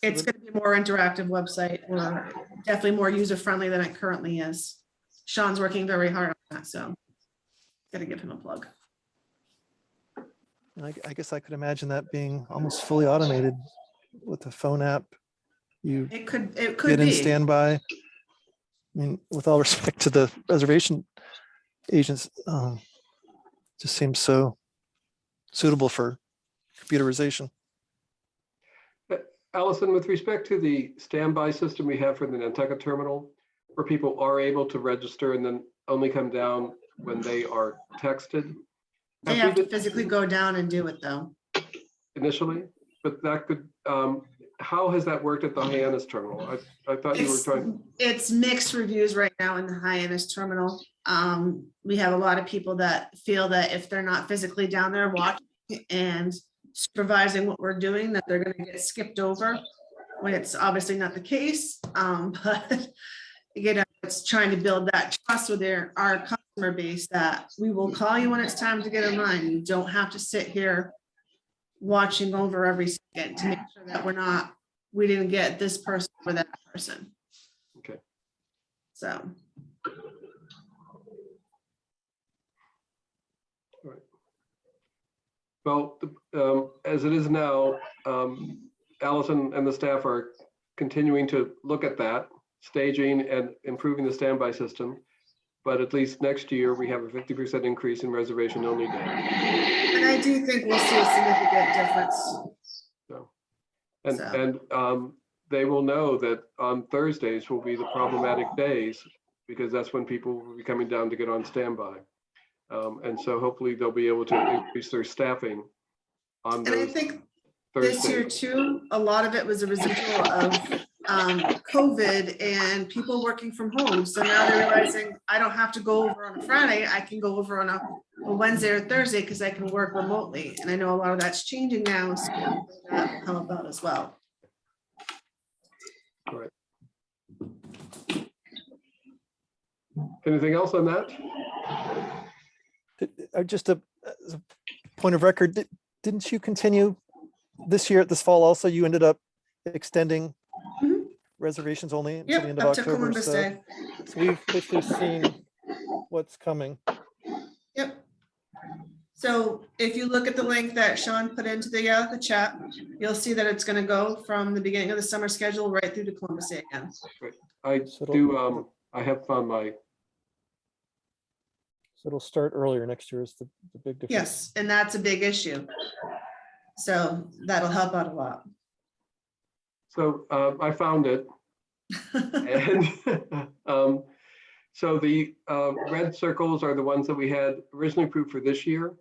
It's going to be a more interactive website, or definitely more user-friendly than it currently is. Sean's working very hard on that, so gotta give him a plug. I guess I could imagine that being almost fully automated with the phone app. You It could get in be. standby. I mean, with all respect to the reservation agents, just seems so suitable for computerization. Allison, with respect to the standby system we have for the Nantucket terminal, where people are able to register and then only come down when they are texted. They have to physically go down and do it though. Initially, but that could, how has that worked at the Hyannis terminal? I thought you were trying, It's mixed reviews right now in the Hyannis terminal. We have a lot of people that feel that if they're not physically down there watching and supervising what we're doing, that they're gonna get skipped over, when it's obviously not the case. But you know, it's trying to build that trust with our customer base, that we will call you when it's time to get in line. You don't have to sit here watching over every second to make sure that we didn't get this person or that person. okay. So. Well, as it is now, Allison and the staff are continuing to look at that, staging and improving the standby system. But at least next year, we have a 50% increase in reservation only days. And I do think we'll see a significant difference. So, and they will know that on Thursdays will be the problematic days, because that's when people will be coming down to get on standby. And so hopefully they'll be able to increase their staffing on And I those think this year Thursdays. too, a lot of it was a residual of COVID and people working from home. So now they're realizing I don't have to go over on a Friday. I can go over on a Wednesday or Thursday because I can work remotely. And I know a lot of that's changing now. So that will help out as well. All right. Anything else on that? Just as a point of record, didn't you continue this year, this fall also? You ended up extending Mhm. reservations only until the Yep, end of up to October. Columbus So Day. we've basically seen what's coming. Yep. So if you look at the link that Sean put into the chat, you'll see that it's going to go from the beginning of the summer schedule right through to Columbus Day again. I So do, I have found my, So it'll start earlier next year is the big difference. Yes, and that's a big issue. So that'll help out a lot. so I found it. And so the red circles are the ones that we had originally approved for this year.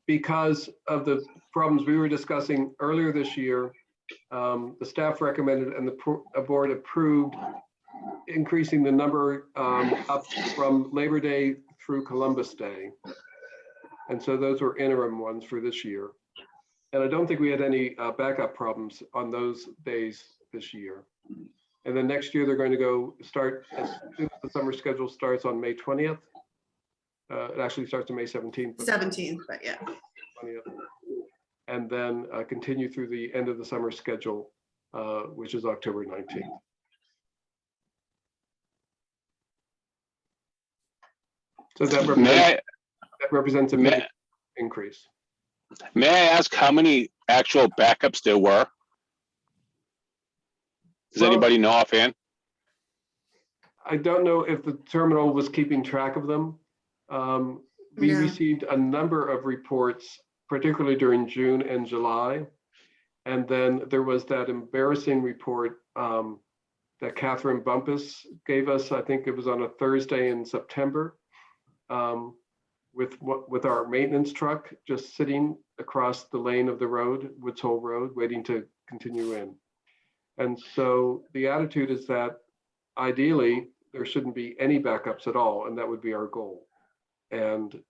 Because of the problems we were discussing earlier this year, the staff recommended and the board approved increasing the number up from Labor Day through Columbus Day. And so those were interim ones for this year. And I don't think we had any backup problems on those days this year. And then next year, they're going to start as soon as the summer schedule starts on May 20th. It actually starts on May 17th. 17th, but yeah. 20th. And then continue through the end of the summer schedule, which is October 19th. So that represents a big increase. May I ask how many actual backups there were? Does Well, anybody know offhand? I don't know if the terminal was keeping track of them. We No. received a number of reports, particularly during June and July. And then there was that embarrassing report that Catherine Bumpus gave us. I think it was on a Thursday in September, with our maintenance truck just sitting across the lane of the road, Woods Hole Road, waiting to continue in. And so the attitude is that ideally there shouldn't be any backups at all, and that would be our goal. And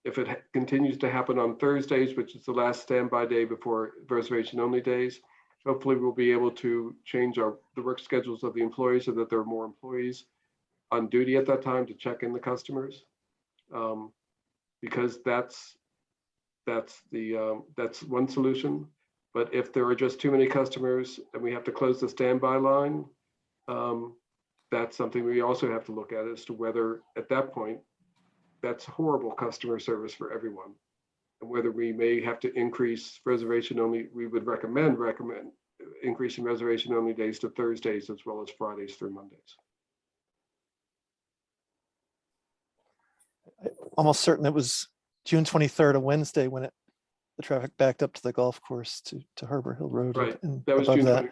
if it continues to happen on Thursdays, which is the last standby day before reservation only days, hopefully we'll be able to change the work schedules of the employees so that there are more employees on duty at that time to check in the customers. Because that's one solution. But if there are just too many customers and we have to close the standby line, that's something we also have to look at as to whether at that point, that's horrible customer service for everyone. And whether we may have to increase reservation only, we would recommend increasing reservation only days to Thursdays as well as Fridays through Mondays. Almost certain it was June 23rd, a Wednesday, when the traffic backed up to the golf course to Harbor Hill Road. Right, and that was above June that. 20.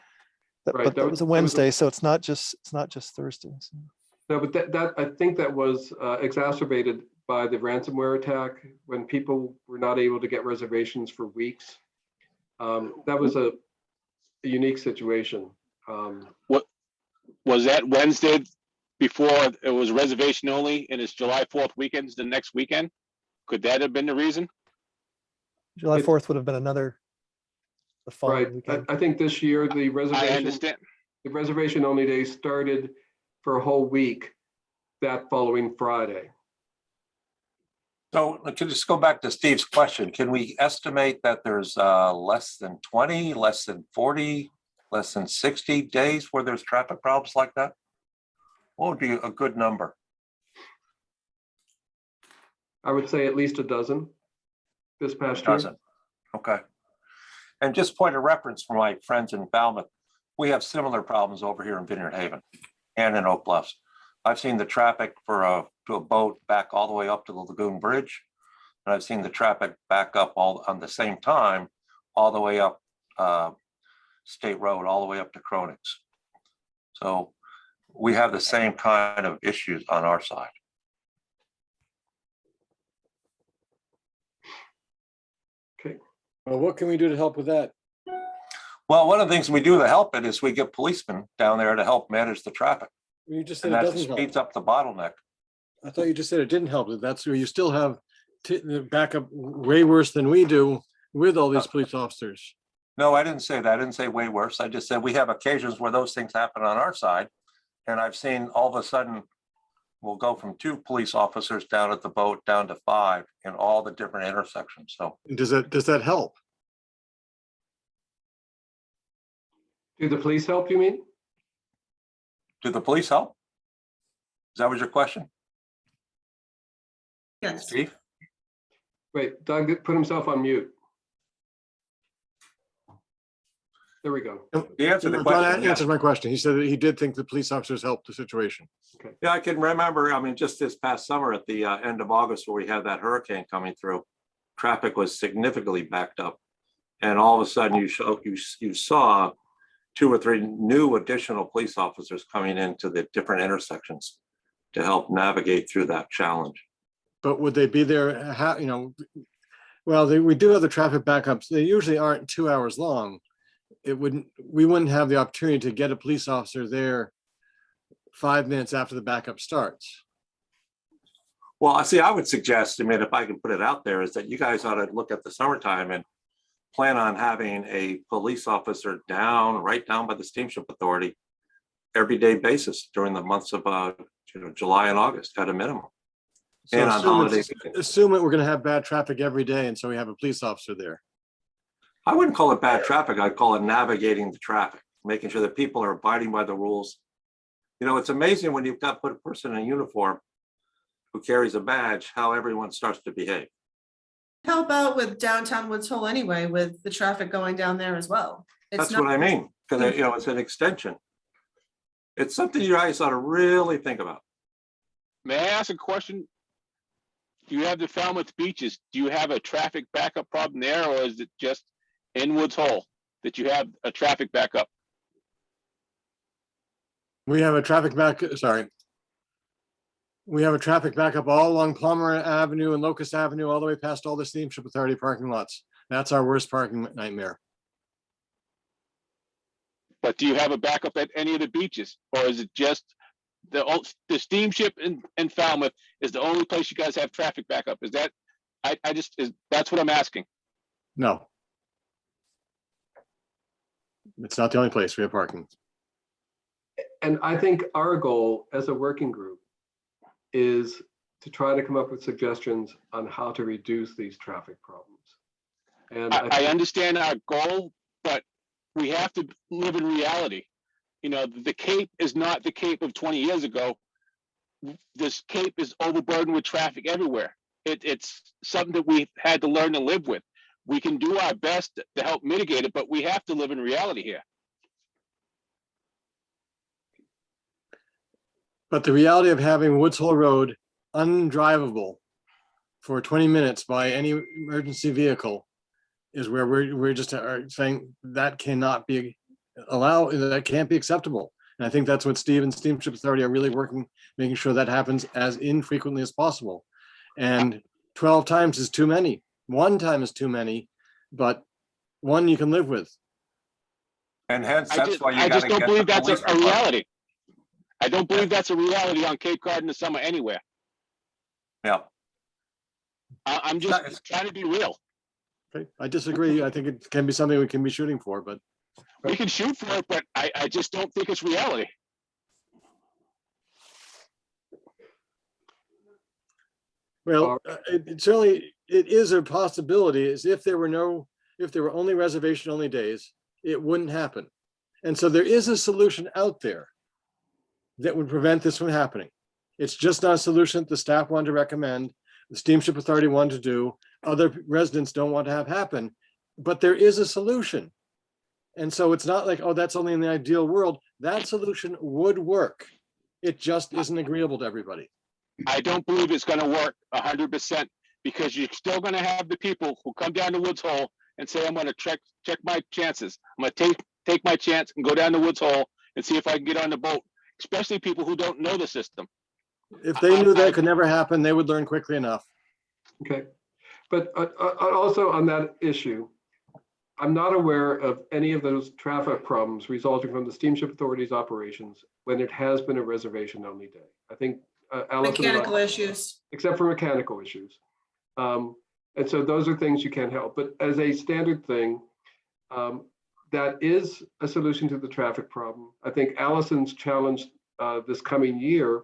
Right, But that that was- was a that was a- Wednesday, so it's not just Thursdays. No, but that, I think that was exacerbated by the ransomware attack when people were not able to get reservations for weeks. That was a unique situation. Was that Wednesday before it was reservation only and it's July 4th weekends the next weekend? Could that have been the reason? July It's- 4th would have been the Right. following weekend. I think this year the I reservation, understand. the reservation only day started for a whole week that following Friday. So to just go back to Steve's question, can we estimate that there's less than 20, less than 40, less than 60 days where there's traffic problems like that? What would be a good number? I would say at least a dozen this past year. Doesn't. Okay. And just point of reference for my friends in Falmouth, we have similar problems over here in Vineyard Haven and in Oak Bluffs. I've seen the traffic to a boat back all the way up to the Lagoon Bridge. And I've seen the traffic back up all on the same time, all the way up State Road, all the way up to Cronin's. So we have the same kind of issues on our side. Okay. Well, what can we do to help with that? Well, one of the things we do to help it is we get policemen down there to help manage the traffic. You just said And it that doesn't help. speeds up the bottleneck. I thought you just said it didn't help. That's where you still have the backup way worse than we do with all these police officers. No, I didn't say that. I didn't say way worse. I just said we have occasions where those things happen on our side. And I've seen all of a sudden, we'll go from 2 police officers down at the boat down to 5 in all the different intersections. So Does that help? Do the police help, you mean? do the police help? Is that was your question, Yes. Steve? Wait, Doug put himself on mute. There we go. The answer to the John question, yes. answered my question. He said that he did think the police officers helped the situation. Yeah, I can remember, I mean, just this past summer at the end of August where we had that hurricane coming through, traffic was significantly backed up. And all of a sudden you saw 2 or 3 new additional police officers coming into the different intersections to help navigate through that challenge. But would they be there, well, we do have the traffic backups. They usually aren't 2 hours long. We wouldn't have the opportunity to get a police officer there 5 minutes after the backup starts. Well, I see, I would suggest, I mean, if I can put it out there, is that you guys ought to look at the summertime and plan on having a police officer right down by the Steamship Authority everyday basis during the months of July and August at a minimum. So And on holidays. assume that we're gonna have bad traffic every day, and so we have a police officer there. I wouldn't call it bad traffic. I'd call it navigating the traffic, making sure that people are abiding by the rules. You know, it's amazing when you've got put a person in a uniform who carries a badge, how everyone starts to behave. Help out with downtown Woods Hole anyway, with the traffic going down there as well. It's That's not- what I mean, because it's an extension. It's something you guys ought to really think about. May I ask a question? You have the Falmouth beaches. Do you have a traffic backup problem there, or is it just in Woods Hole that you have a traffic backup? We have a traffic backup all along Plummer Avenue and Locust Avenue, all the way past all the Steamship Authority parking lots. That's our worst parking nightmare. But do you have a backup at any of the beaches, or is it just the steamship in Falmouth is the only place you guys have traffic backup? Is that, that's what I'm asking. No. It's not the only place we have parking. And I think our goal as a working group is to try to come up with suggestions on how to reduce these traffic problems. And I understand our goal, but we have to live in reality. You know, the Cape is not the Cape of 20 years ago. This Cape is overburdened with traffic everywhere. It's something that we've had to learn to live with. We can do our best to help mitigate it, but we have to live in reality here. But the reality of having Woods Hole Road undrivable for 20 minutes by any emergency vehicle is where we're just saying that cannot be that can't be acceptable. And I think that's what Steve and Steamship Authority are really working, making sure that happens as infrequently as possible. And 12 times is too many. 1 time is too many, but 1 you can live with. And hence, I that's just, why you I gotta just don't get believe the that's police a department. reality. I don't believe that's a reality on Cape Cod in the summer anywhere. Yeah, I'm It's just not- it's- trying to be real. Okay, I disagree. I think it can be something we can be shooting for, but We can shoot for it, but I just don't think it's reality. well, it certainly, it is a possibility, is if there were only reservation only days, it wouldn't happen. And so there is a solution out there that would prevent this from happening. It's just not a solution that the staff wanted to recommend, the Steamship Authority wanted to do, other residents don't want to have happen, but there is a solution. And so it's not like, oh, that's only in the ideal world. That solution would work. It just isn't agreeable to everybody. I don't believe it's gonna work 100% because you're still gonna have the people who come down the Woods Hole and say, I'm gonna check my chances. I'm gonna take my chance and go down the Woods Hole and see if I can get on the boat, especially people who don't know the system. If they knew that could never happen, they would learn quickly enough. Okay, but also on that issue, I'm not aware of any of those traffic problems resulting from the Steamship Authority's operations when it has been a reservation only day. I think Allison, Mechanical issues. except for mechanical issues. And so those are things you can't help, but as a standard thing, that is a solution to the traffic problem. I think Allison's challenge this coming year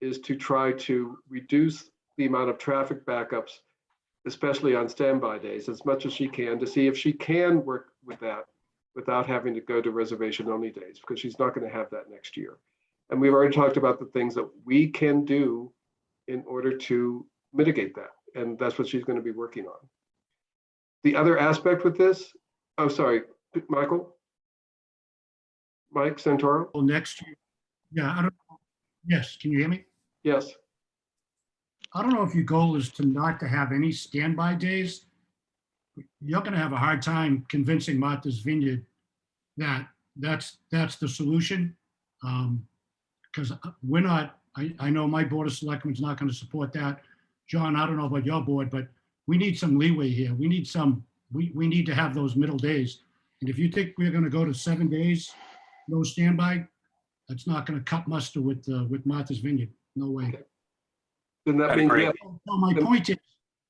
is to try to reduce the amount of traffic backups, especially on standby days, as much as she can, to see if she can work with that without having to go to reservation only days, because she's not going to have that next year. And we've already talked about the things that we can do in order to mitigate that. And that's what she's going to be working on. The other aspect with this, oh, sorry, Mike Santoro? Well, next year, yeah, I don't, yes, can you hear me? Yes. I don't know if your goal is to not to have any standby days. You're gonna have a hard time convincing Martha's Vineyard that that's the solution. Because we're not, I know my Board of Selectmen's not gonna support that. John, I don't know about your board, but we need some leeway here. We need we need to have those middle days. And if you think we're gonna go to 7 days, no standby, that's not gonna cut muster with Martha's Vineyard. No way. Okay. Then that I'd means we agree. have, So my point is,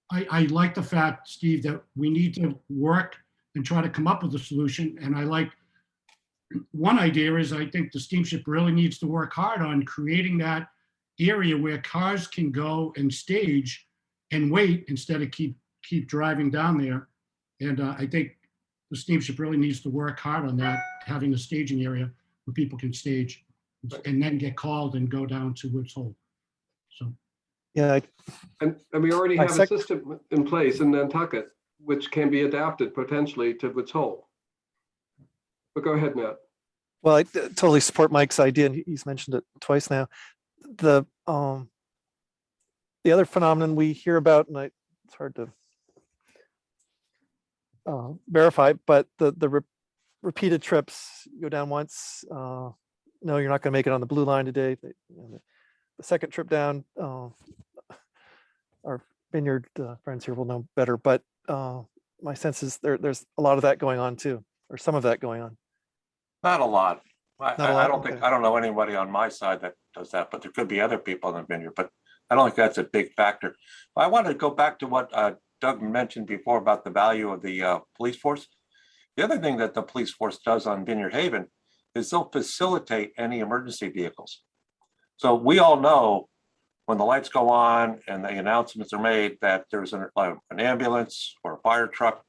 I like the fact, Steve, that we need to work and try to come up with a solution. And I like, one idea is I think the steamship really needs to work hard on creating that area where cars can go and stage and wait instead of keep driving down there. And I think the steamship really needs to work hard on that, having a staging area where people can stage and then get called and go down to Woods Hole. So. Yeah, and we already I have a sec- system in place in Nantucket, which can be adapted potentially to Woods Hole. But go ahead, Matt. well, I totally support Mike's idea, and he's mentioned it twice now. The other phenomenon we hear about, and it's hard to verify, but the repeated trips, you go down once, no, you're not going to make it on the blue line today. The second trip down, our vineyard friends here will know better, but my sense is there's a lot of that going on too, or some of that going on. Not a lot. Not a I lot? don't think, Okay. I don't know anybody on my side that does that, but there could be other people in the vineyard, but I don't think that's a big factor. I want to go back to what Doug mentioned before about the value of the police force. The other thing that the police force does on Vineyard Haven is they'll facilitate any emergency vehicles. So we all know when the lights go on and the announcements are made that there's an ambulance or a fire truck,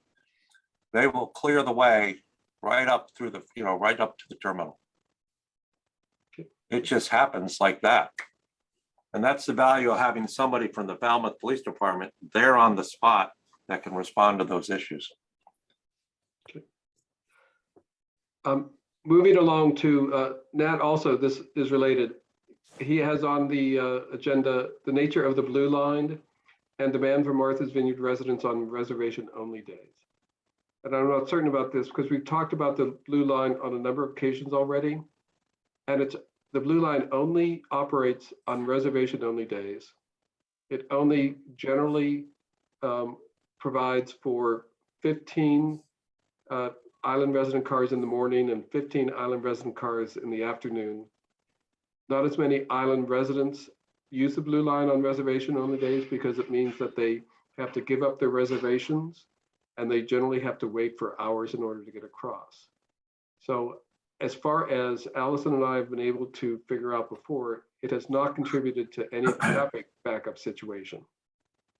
they will clear the way right up through the, right up to the terminal. It just happens like that. And that's the value of having somebody from the Falmouth Police Department there on the spot that can respond to those issues. Moving along to Nat, also this is related. He has on the agenda the nature of the blue line and demand for Martha's Vineyard residents on reservation only days. and I'm not certain about this because we've talked about the blue line on a number of occasions already. And the blue line only operates on reservation only days. It only generally provides for 15 island resident cars in the morning and 15 island resident cars in the afternoon. Not as many island residents use the blue line on reservation only days because it means that they have to give up their reservations and they generally have to wait for hours in order to get across. So as far as Allison and I have been able to figure out before, it has not contributed to any traffic backup situation.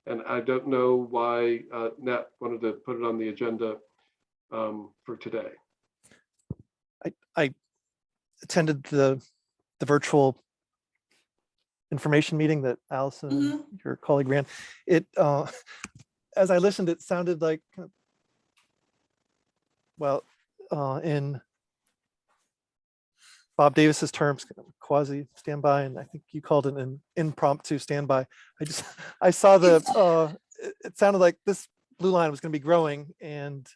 And I don't know why Nat wanted to put it on the agenda for today. I attended the virtual information meeting that Allison, and your colleague, ran. It, as I listened, it sounded like, well, in Bob Davis's terms, quasi standby, and I think you called it an impromptu standby. I saw it sounded like this blue line was going to be growing, and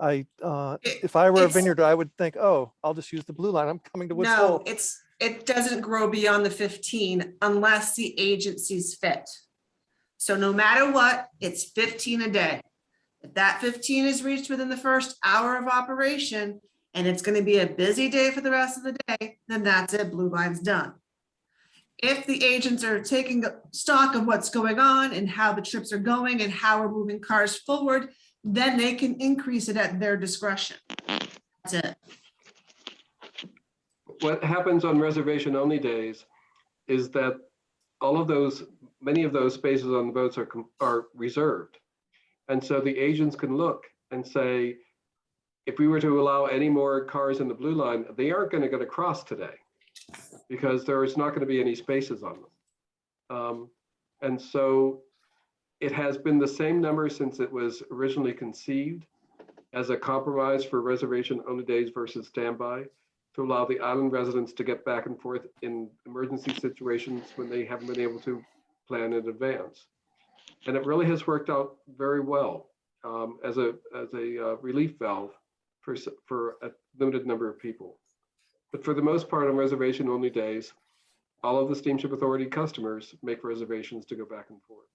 if I were a vineyard, I would think, oh, I'll just use the blue line. I'm coming to Woods Hole. No, it doesn't grow beyond the 15 unless the agency's fit. So no matter what, it's 15 a day. If that 15 is reached within the first hour of operation, and it's going to be a busy day for the rest of the day, then that's it, blue line's done. If the agents are taking stock of what's going on and how the trips are going and how we're moving cars forward, then they can increase it at their discretion. That's it. What happens on reservation only days is that many of those spaces on the boats are reserved. And so the agents can look and say, if we were to allow any more cars in the blue line, they aren't going to get across today because there is not going to be any spaces on them. And so it has been the same number since it was originally conceived as a compromise for reservation only days versus standby to allow the island residents to get back and forth in emergency situations when they haven't been able to plan in advance. And it really has worked out very well as a relief valve for a limited number of people. But for the most part on reservation only days, all of the Steamship Authority customers make reservations to go back and forth.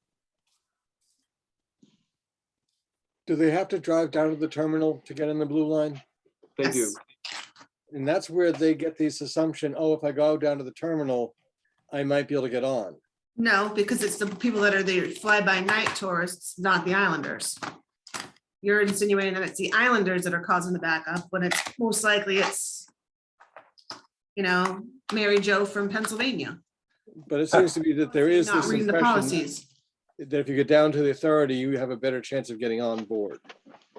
Do they have to drive down to the terminal to get in the blue line? They do. Yes. And that's where they get this assumption, oh, if I go down to the terminal, I might be able to get on. No, because it's the people that are the fly-by-night tourists, not the islanders. You're insinuating that it's the islanders that are causing the backup when it's most likely it's, Mary Jo from Pennsylvania. But it seems to be that there is Not this reading the impression policies. that if you get down to the authority, you have a better chance of getting on board.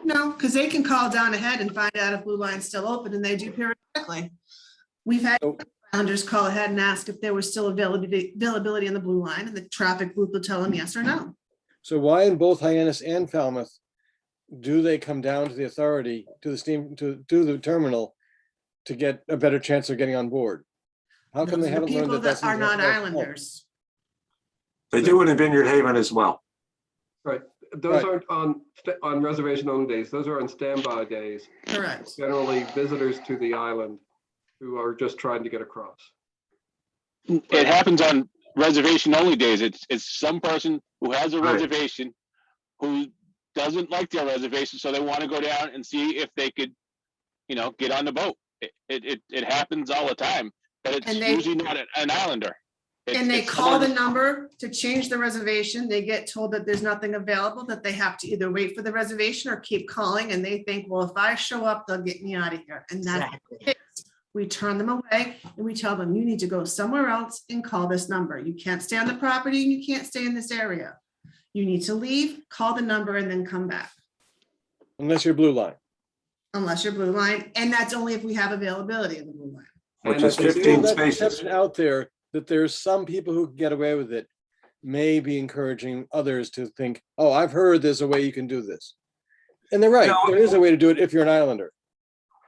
No, because they can call down ahead and find out if blue line's still open, and they do periodically. We've had Oh. islanders call ahead and ask if there was still availability in the blue line, and the traffic booth will tell them yes or no. So why in both Hyannis and Falmouth do they come down to the authority, to the terminal to get a better chance of getting on board? How come Those they are the haven't learned people that that lesson? are not islanders. They do it in Vineyard Haven as well. Right. Those Right. aren't on reservation only days. Those are on standby days. Correct. Generally visitors to the island who are just trying to get across. It happens on reservation only days. It's some person who has a Right. reservation who doesn't like their reservation, so they want to go down and see if they could, get on the boat. It happens all the time, but it's And they- usually not an islander. And they It's call the someone- number to change the reservation. They get told that there's nothing available, that they have to either wait for the reservation or keep calling. And they think, well, if I show up, they'll get me out of here. And that's Exactly. it. We turn them away and we tell them, you need to go somewhere else and call this number. You can't stay on the property and you can't stay in this area. You need to leave, call the number and then come back, Unless you're blue line. unless you're blue line. And that's only if we have availability in the blue line. Which And is if they do, 15 That spaces. perception out there that there's some people who can get away with it may be encouraging others to think, oh, I've heard there's a way you can do this. And they're right, No. there is a way to do it if you're an islander.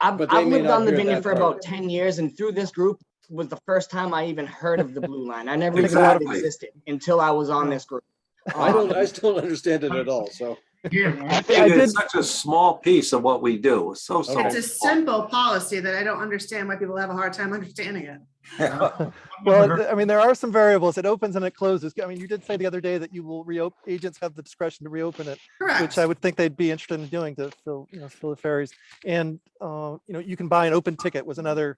I've But they may lived not on the hear vineyard that for part. about 10 years, and through this group was the first time I even heard of the blue line. I never even knew it Exactly. existed until I was on this group. I still don't understand it at all, so. Yeah, I I think did- It's such a small piece of what we do. It's so It's a small. simple policy that I don't understand why people have a hard time understanding it. Well, I mean, there are some variables. It opens and it closes. I mean, you did say the other day that you will reopen, agents have the discretion to reopen it, Correct. which I would think they'd be interested in doing to fill, fill the ferries. And, you can buy an open ticket was another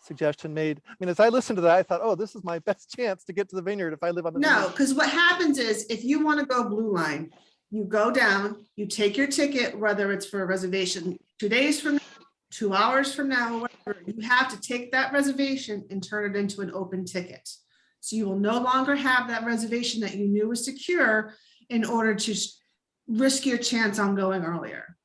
suggestion made. I mean, as I listened to that, I thought, oh, this is my best chance to get to the vineyard if I live on the No, vineyard. because what happens is if you want to go Blue Line, you go down, you take your ticket, whether it's for a reservation 2 days from now, 2 hours from now, whatever, you have to take that reservation and turn it into an open ticket. So you will no longer have that reservation that you knew was secure in order to risk your chance on going earlier.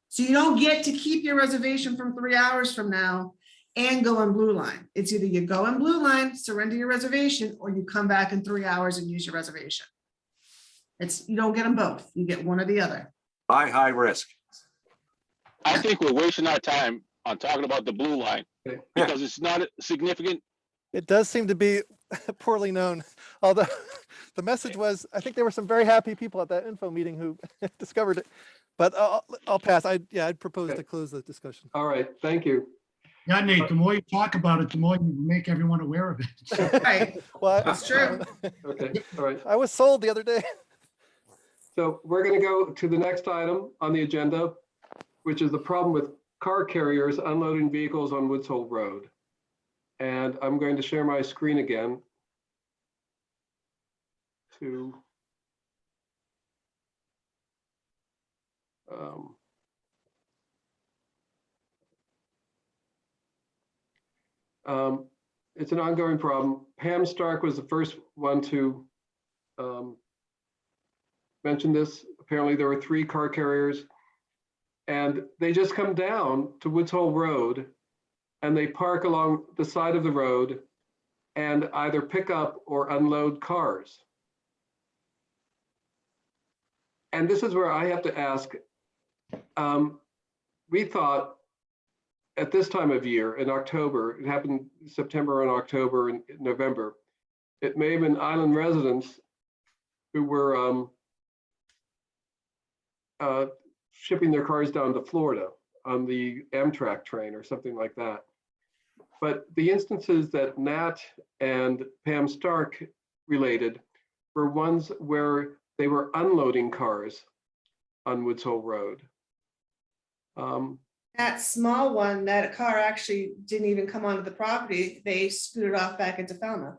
So you don't get to keep your reservation from 3 hours from now and go on Blue Line. It's either you go on Blue Line, surrender your reservation, or you come back in 3 hours and use your reservation. You don't get them both. You get one or the other. High risk. I think we're wasting our time on talking about the blue line Okay. because it's not significant. It does seem to be poorly known, although the message was, I think there were some very happy people at that info meeting who discovered it. But I'll pass. I'd propose Okay. to close the discussion. All right, thank you. Yeah, Nate, the more you talk about it, the more you make everyone aware of it. Right. Well, That's true. Okay, all right. I was sold the other day. So we're going to go to the next item on the agenda, which is the problem with car carriers unloading vehicles on Woods Hole Road. And I'm going to share my screen again to it's an ongoing problem. Pam Stark was the first one to mention this. Apparently there were 3 car carriers and they just come down to Woods Hole Road and they park along the side of the road and either pick up or unload cars. And this is where I have to ask, we thought at this time of year in October, it happened September and October and November, it may have been island residents who were shipping their cars down to Florida on the Amtrak train or something like that. But the instances that Nat and Pam Stark related were ones where they were unloading cars on Woods Hole Road. That small one, that car actually didn't even come onto the property. They scooted off back into Falmouth.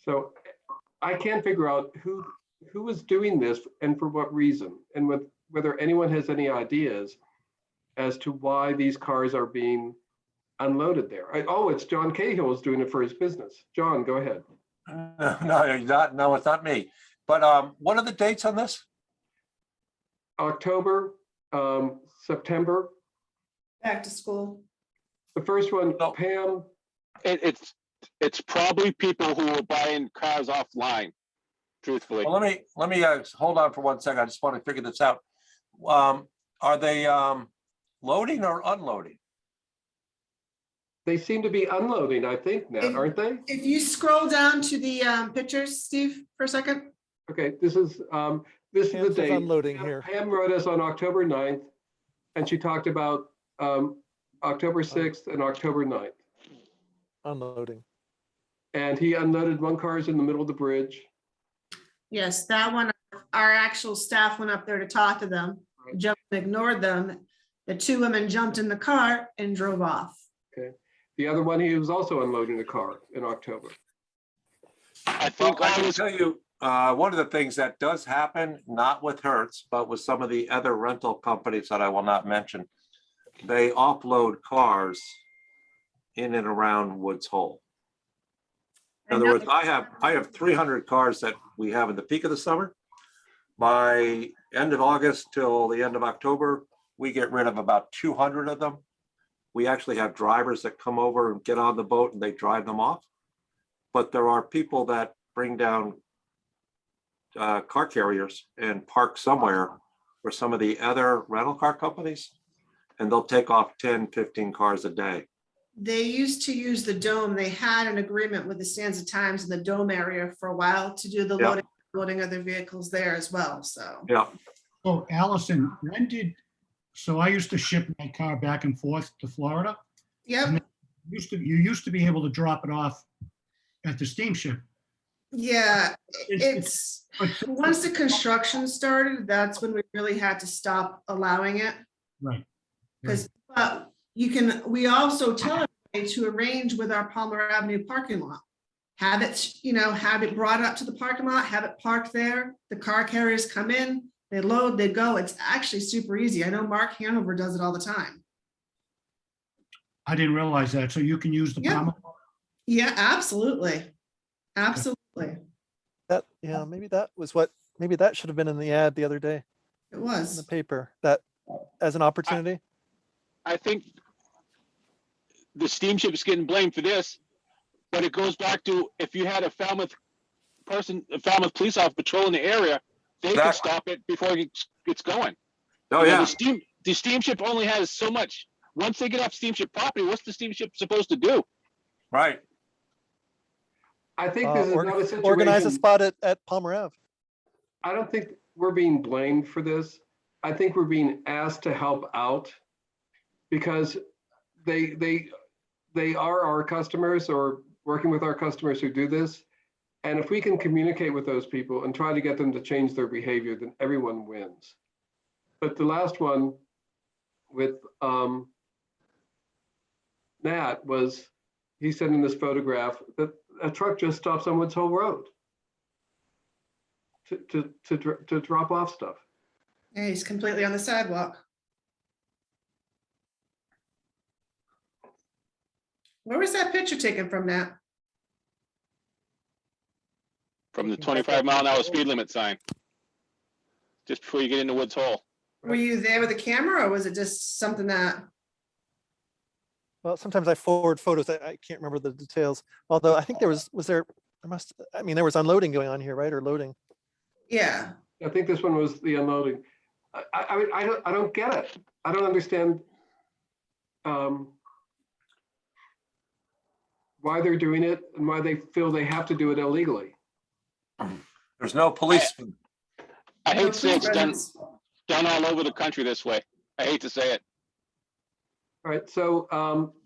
So I can't figure out who was doing this and for what reason, and whether anyone has any ideas as to why these cars are being unloaded there. Oh, it's John Cahill is doing it for his business. John, go ahead. No, it's not me. But what are the dates on this? October, September. Back to school. The first one, No. Pam, It's probably people who are buying cars offline, truthfully. Well, let me hold on for 1 second. I just want to figure this out. Are they loading or unloading? they seem to be unloading, I think, Nat, aren't they? If you scroll down to the pictures, Steve, for a second. Okay, this is the Pam's date. unloading here. Pam wrote us on October 9th, and she talked about October 6th and October 9th. Unloading. And he unloaded 1 car in the middle of the bridge. Yes, that one, our actual staff went up there to talk to them, jumped and ignored them. The 2 women jumped in the car and drove off. Okay. The other one, he was also unloading a car in October. I think Well, I I can was, tell you, one of the things that does happen, not with Hertz, but with some of the other rental companies that I will not mention, they offload cars in and around Woods Hole. In other words, I have 300 cars that we have in the peak of the summer. By end of August till the end of October, we get rid of about 200 of them. We actually have drivers that come over and get on the boat and they drive them off. But there are people that bring down car carriers and park somewhere for some of the other rental car companies, and they'll take off 10, 15 cars a day. They used to use the dome. They had an agreement with the Sands of Times in the dome area for a while to do the Yeah. loading loading other vehicles there as well, so. Yeah. So Allison, so I used to ship my car back and forth to Florida. Yep, You used to be able to drop it off at the steamship. yeah, It's- it's, once the construction started, that's when we really had to stop allowing it. Right. Because, we also tell everybody to arrange with our Palmer Avenue parking lot. Have it, have it brought up to the parking lot, have it parked there. The car carriers come in, they load, they go. It's actually super easy. I know Mark Hanover does it all the time. I didn't realize that. So you can use the Yeah. Palmer. Yeah, absolutely. Absolutely. That, yeah, maybe that should have been in the ad the other day It in was. the paper, that as an opportunity. I think the steamship is getting blamed for this, but it goes back to if you had a Falmouth police officer patrolling the area, they could Exactly. stop it before it gets going. Oh, You know, yeah. the steamship only has so much. Once they get off steamship property, what's the steamship supposed to do? Right. I think this is not a Organize a situation, spot at Palmer Ave. I don't think we're being blamed for this. I think we're being asked to help out because they are our customers or working with our customers who do this. And if we can communicate with those people and try to get them to change their behavior, then everyone wins. But the last one with Nat was, he said in this photograph that a truck just stops on Woods Hole Road to drop off stuff. Yeah, he's completely on the sidewalk. Where was that picture taken from, Nat? From the 25-mile-an-hour speed limit sign, just before you get into Woods Hole. Were you there with the camera or was it just something that, Well, sometimes I forward photos. I can't remember the details. Although I think there was there was unloading going on here, right? Or loading. yeah, I think this one was the unloading. I mean, I don't get it. I don't understand why they're doing it and why they feel they have to do it illegally. There's no police. I hate to say it's done presence. all over the country this way. I hate to say it. All right, so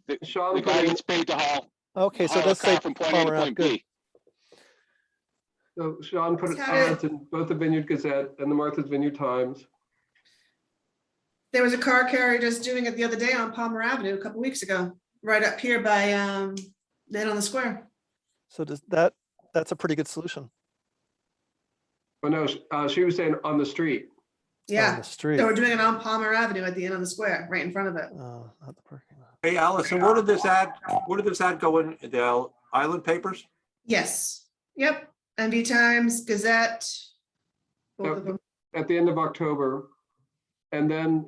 The Sean, guy gets paid to haul Okay, so it a does say car from point A to Palmer Ave. point Good. B. Sean put It's had ads in both the Vineyard Gazette and the Martha's Vineyard Times. There was a car carrier just doing it the other day on Palmer Avenue a couple weeks ago, right up here by, then on the square. So that's a pretty good solution. Oh, no, she was saying on the street. On Yeah, the street. they were doing it on Palmer Avenue at the end of the square, right in front of it. Oh, not the parking lot. Hey, Allison, where did this ad go in the Island papers? Yes, yep, NV Times, Gazette. Both of them. At the end of October. And then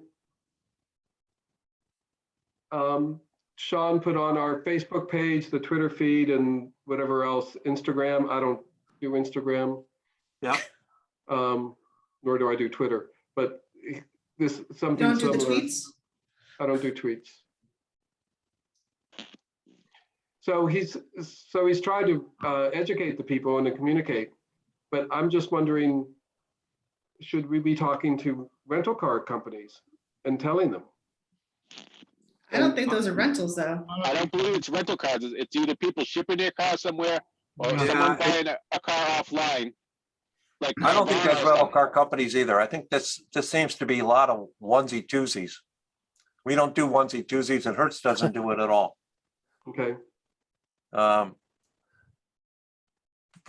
Sean put on our Facebook page, the Twitter feed and whatever else, Instagram. I don't do Instagram. Yeah. Nor do I do Twitter, but this something Don't do the similar. tweets. I don't do tweets. So he's tried to educate the people and to communicate, but I'm just wondering, should we be talking to rental car companies and telling them? I don't think those are rentals, though. I don't believe it's rental cars. It's either people shipping their car somewhere or Yeah. someone buying a car offline. Like I don't think Carvana there's or rental something. car companies either. I think this seems to be a lot of onesie twosies. We don't do onesie twosies and Hertz doesn't do it at all. Okay, But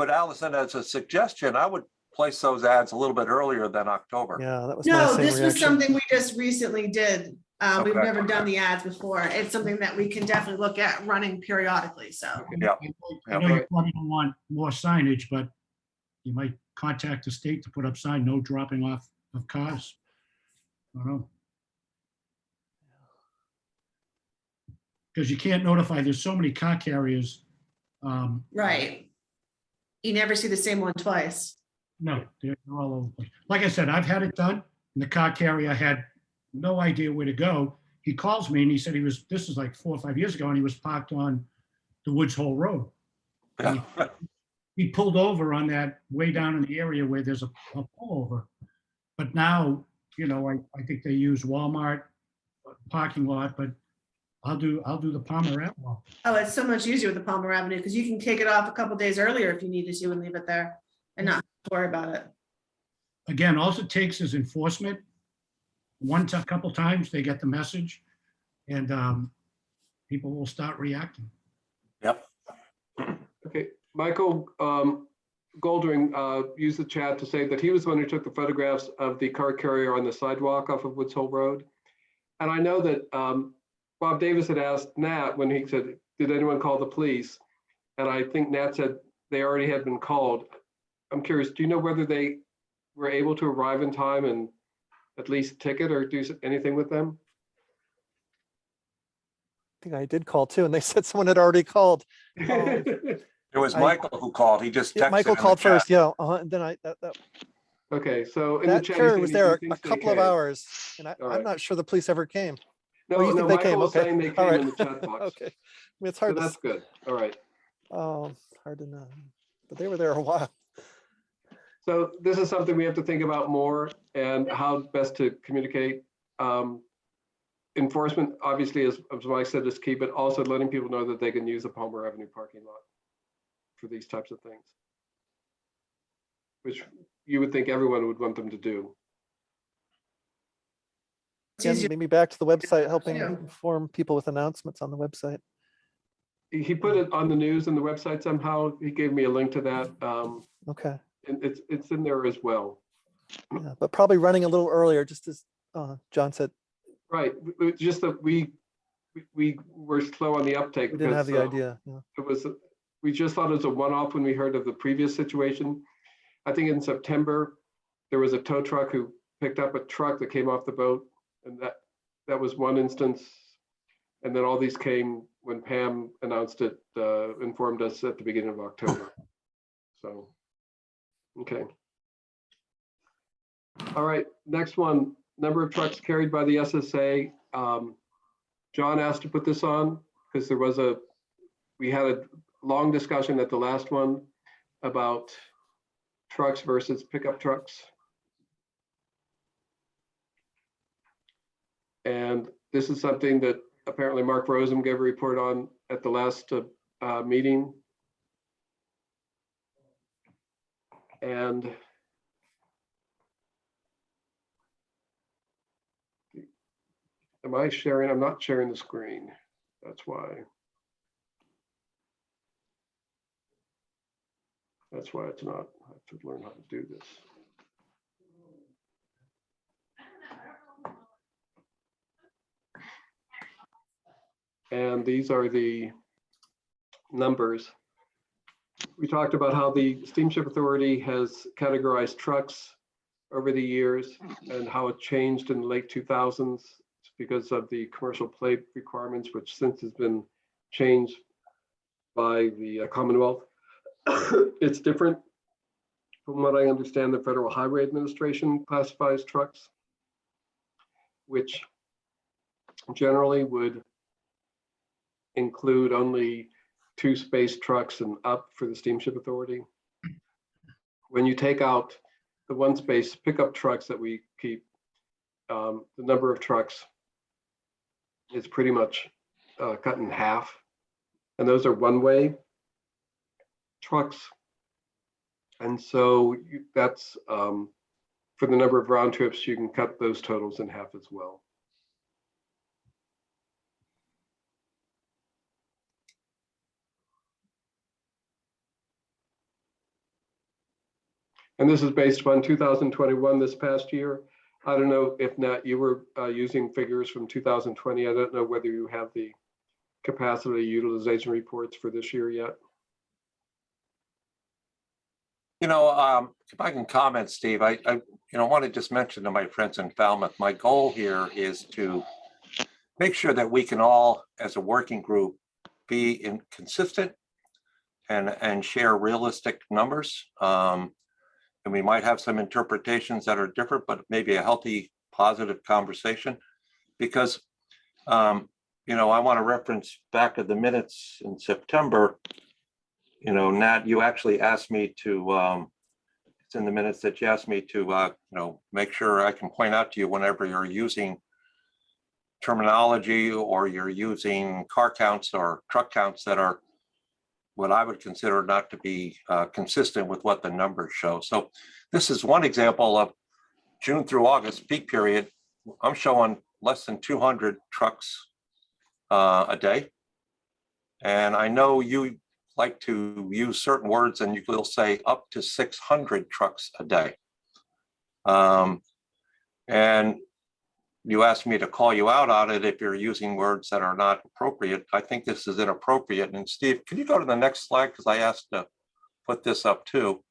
Allison, as a suggestion, I would place those ads a little bit earlier than October. Yeah, that was my No, same this was reaction. something we just recently did. We've Okay. never done the ads before. It's something that we can definitely look at running periodically, so. Yeah. I know you probably don't want more signage, but you might contact the state to put up sign, no dropping off of cars. I don't know. Because you can't notify, there's so many car carriers. Right. You never see the same one twice. No, they're all over the place. Like I said, I've had it done, and the car carrier had no idea where to go. He calls me and he said this is like 4 or 5 years ago, and he was parked on the Woods Hole Road. Yeah. he pulled over on that way down in the area where there's a pullover. But now, you know, I think they use Walmart parking lot, but I'll do the Palmer Avenue. Oh, it's so much easier with the Palmer Avenue because you can take it off a couple days earlier if you needed to and leave it there and not have to worry about it. Again, all it takes is enforcement. A couple times they get the message and people will start reacting. Yep. Okay, Michael Goldring used the chat to say that he was the one who took the photographs of the car carrier on the sidewalk off of Woods Hole Road. And I know that Bob Davis had asked Nat when he said, did anyone call the police? And I think Nat said they already had been called. I'm curious, do you know whether they were able to arrive in time and at least ticket or do anything with them? I think I did call too, and they said someone had already called. It was I- Michael who called. He just Yeah, texted. Michael in the called chat. first, yeah, and then that Okay, so in the that chat, carrier he was said he there a thinks they couple of came. hours, and All I'm right. not sure the police ever came. No, Oh, you no, think they Michael came? was Okay, saying they all came right. in the chat box. Okay, I mean, it's So hard to, that's good. All right. hard to know, but they were there a while. So this is something we have to think about more and how best to communicate. Enforcement, obviously, as Mike said, is key, but also letting people know that they can use the Palmer Avenue parking lot for these types of things, which you would think everyone would want them to do. It's Again, easier. maybe back to the website, helping Yeah. inform people with announcements on the website. He put it on the news and the website somehow. He gave me a link to that. Okay, And it's in there as well. yeah, but probably running a little earlier, just as John said, Right. It's just that we were slow on the uptake. we didn't have the because, idea. Yeah. It was, we just thought it was a one-off when we heard of the previous situation. I think in September, there was a tow truck who picked up a truck that came off the boat, and that was one instance. And then all these came when Pam announced it, informed us at the beginning of October. So, okay. All right, next one, number of trucks carried by the SSA. John asked to put this on because we had a long discussion at the last one about trucks versus pickup trucks. And this is something that apparently Mark Rosen gave a report on at the last meeting. And am I sharing? I'm not sharing the screen. That's why. That's why it's not. I have to learn how to do this. And these are the numbers. We talked about how the Steamship Authority has categorized trucks over the years and how it changed in the late 2000s because of the commercial plate requirements, which since has been changed by the Commonwealth. It's different from what I understand. The Federal Highway Administration classifies trucks, which generally would include only 2-space trucks and up for the Steamship Authority. When you take out the 1-space pickup trucks that we keep, the number of trucks is pretty much cut in half. And those are one-way trucks. And so that's for the number of round trips, you can cut those totals in half as well. And this is based upon 2021, this past year. I don't know if Nat, you were using figures from 2020. I don't know whether you have the capacity utilization reports for this year yet. You know, if I can comment, Steve, I want to just mention to my friends in Falmouth, my goal here is to make sure that we can all, as a working group, be consistent and share realistic numbers. And we might have some interpretations that are different, but maybe a healthy, positive conversation. Because, I want to reference back to the minutes in September. you know, Nat, you actually asked me to, it's in the minutes that you asked me to, you know, make sure I can point out to you whenever you're using terminology or you're using car counts or truck counts that are what I would consider not to be consistent with what the numbers show. So this is one example of June through August peak period. I'm showing less than 200 trucks a day. And I know you like to use certain words and you will say up to 600 trucks a day. And you asked me to call you out on it if you're using words that are not appropriate. I think this is inappropriate. And Steve, can you go to the next slide? Because I asked to put this up too.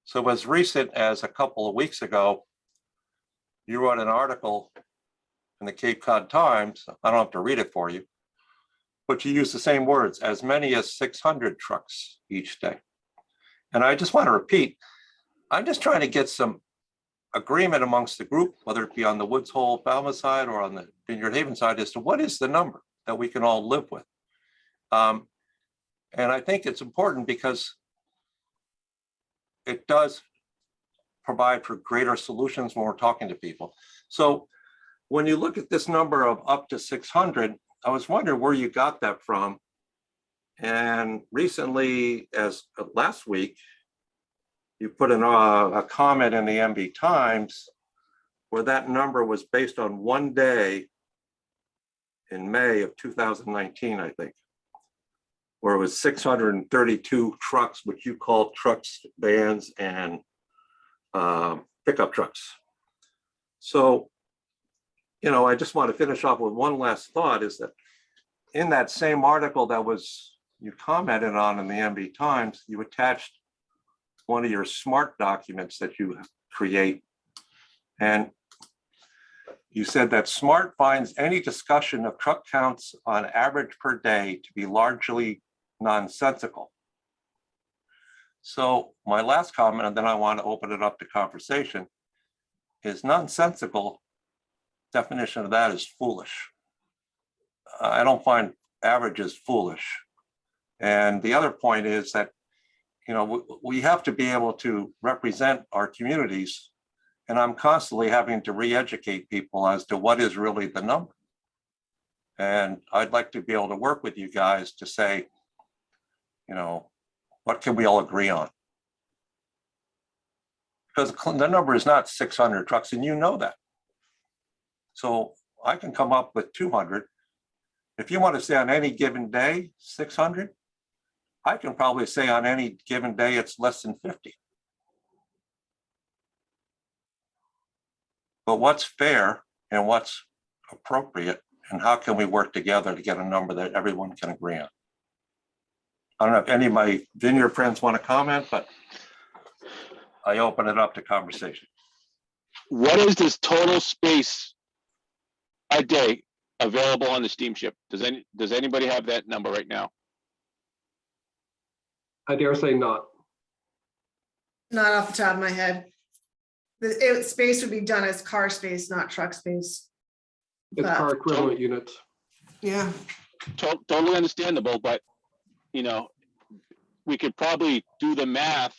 So as recent as a couple of weeks ago, you wrote an article in the Cape Cod Times. I don't have to read it for you, but you use the same words, as many as 600 trucks each day. And I just want to repeat, I'm just trying to get some agreement amongst the group, whether it be on the Woods Hole Falmouth side or on the Vineyard Haven side, as to what is the number that we can all live with. And I think it's important because it does provide for greater solutions when we're talking to people. So when you look at this number of up to 600, I was wondering where you got that from. And recently, as last week, you put in a comment in the MB Times where that number was based on one day in May of 2019, I think, where it was 632 trucks, which you call trucks, vans, and pickup trucks. So, you know, I just want to finish off with one last thought, is that in that same article that was you commented on in the MB Times, you attached one of your SMART documents that you create. And you said that SMART finds any discussion of truck counts on average per day to be largely nonsensical. So my last comment, and then I want to open it up to conversation, is nonsensical. Definition of that is foolish. I don't find averages foolish. And the other point is that, you know, we have to be able to represent our communities, and I'm constantly having to re-educate people as to what is really the number. And I'd like to be able to work with you guys to say, you know, what can we all agree on? Because the number is not 600 trucks, and you know that. So I can come up with 200. If you want to say on any given day, 600, I can probably say on any given day, it's less than 50. But what's fair and what's appropriate, and how can we work together to get a number that everyone can agree on? I don't know if any of my vineyard friends want to comment, but I open it up to conversation. What is this total space a day available on the steamship? Does anybody have that number right now? I dare say not. Not off the top of my head. Space would be done as car space, not truck space. It's car equivalent units. Yeah. Totally understandable, but you know, we could probably do the math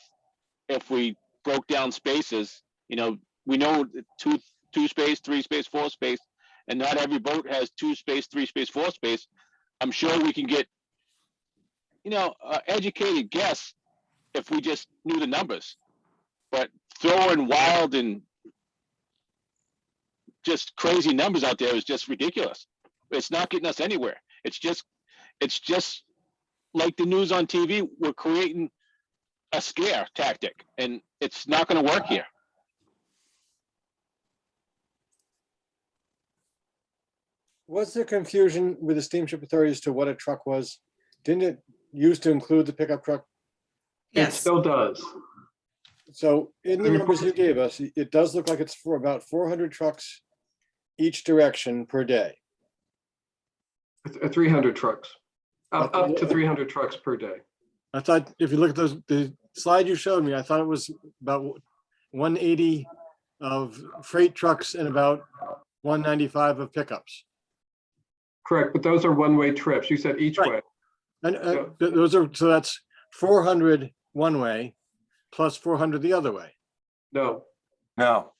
if we broke down spaces. You know, we know two space, 3 space, 4 space, and not every boat has 2 space, 3 space, 4 space. I'm sure we can get, you know, educated guess if we just knew the numbers. But throwing wild and just crazy numbers out there is just ridiculous. It's not getting us anywhere. It's just like the news on TV. We're creating a scare tactic, and it's not going to work here. Was there confusion with the steamship authority as to what a truck was? Didn't it used to include the pickup truck? It Yes. still does. So in the numbers you gave us, it does look like it's for about 400 trucks each direction per day. 300 trucks, up to 300 trucks per day. I thought if you look at the slide you showed me, I thought it was about 180 of freight trucks and about 195 of pickups. Correct, but those are one-way trips. You said each Right. way. And those are, so that's 400 one way plus 400 the other way. No, No,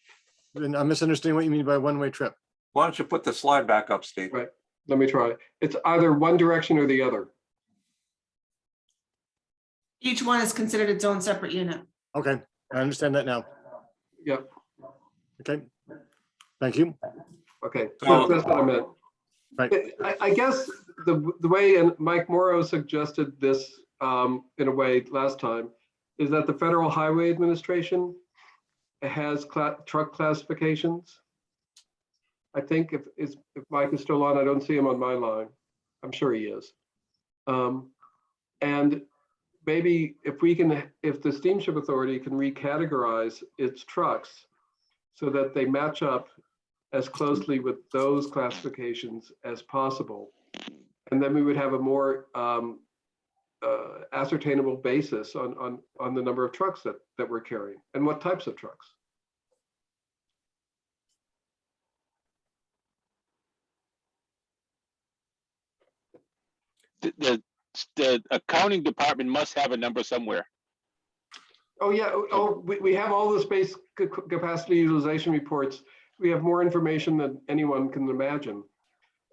And I'm misunderstanding what you mean by one-way trip. why don't you put the slide back up, Steve? Right. let me try. It's either one direction or the other. Each one is considered its own separate unit. Okay, I understand that now. Yep. Okay, thank you. Okay, So- that's what I meant. Right. I guess the way, and Mike Morrow suggested this in a way last time, is that the Federal Highway Administration has truck classifications. I think if Mike is still on, I don't see him on my line. I'm sure he is. And maybe if the Steamship Authority can recategorize its trucks so that they match up as closely with those classifications as possible. And then we would have a more ascertainable basis on the number of trucks that we're carrying and what types of trucks. The accounting department must have a number somewhere. Oh, yeah. Oh, we have all the space capacity utilization reports. We have more information than anyone can imagine.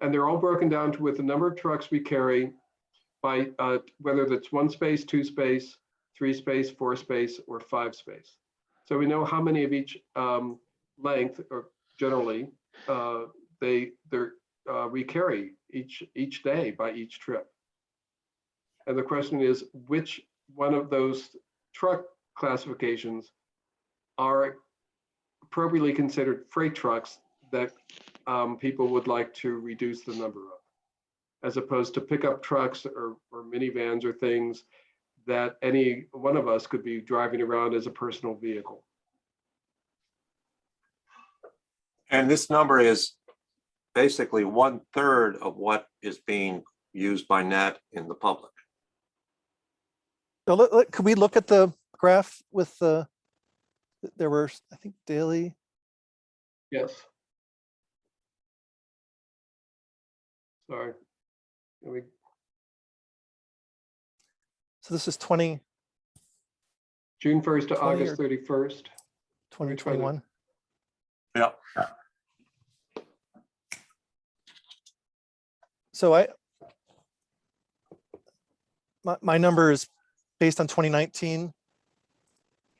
And they're all broken down to with the number of trucks we carry by whether that's 1 space, 2 space, 3 space, 4 space, or 5 space. So we know how many of each length, or generally, we carry each day by each trip. And the question is, which one of those truck classifications are appropriately considered freight trucks that people would like to reduce the number of, as opposed to pickup trucks or minivans or things that any one of us could be driving around as a personal vehicle. And this number is basically 1/3 of what is being used by NAT in the public. So could we look at the graph with there were, I think, daily. Yes. Sorry. So this is 20, June 1st to 20 August or- 31st. 2021. Yeah. So my number is based on 2019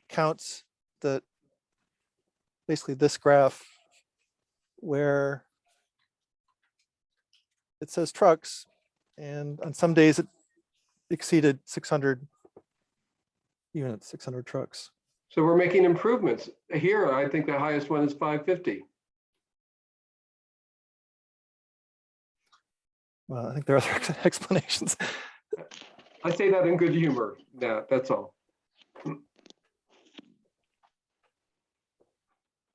counts that basically this graph where it says trucks, and on some days it exceeded 600 units, 600 trucks. So we're making improvements. Here, I think the highest one is 550. Well, I think there are other explanations. I say that in good humor, Nat, that's all.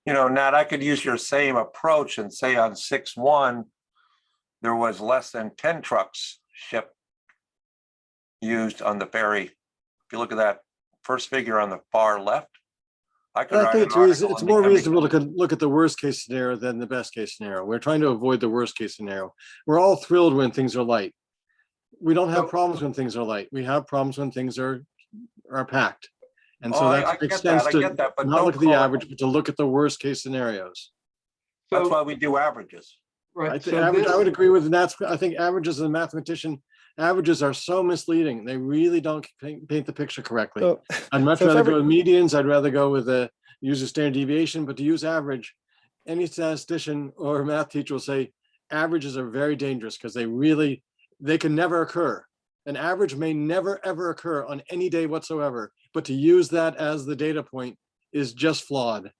You know, Nat, I could use your same approach and say on 6/1, there was less than 10 trucks shipped used on the ferry. If you look at that first figure on the far left, I could I write think an it's article it's in the more Emmy. reasonable to look at the worst case scenario than the best case scenario. We're trying to avoid the worst case scenario. We're all thrilled when things are light. We don't have So- problems when things are light. We have problems when things are packed. And Oh, so I that makes get that, sense I to get that, but not don't look at the call it- average, but to look at the worst case scenarios. That's So, why we do averages. right, so I would this, agree with that. I think averages as a mathematician, averages are so misleading. They really don't paint the picture correctly. So, I'd much so if rather every- go with medians. I'd rather go with use a standard deviation, but to use average, any statistician or math teacher will say averages are very dangerous because they can never occur. An average may never ever occur on any day whatsoever, but to use that as the data point is just flawed.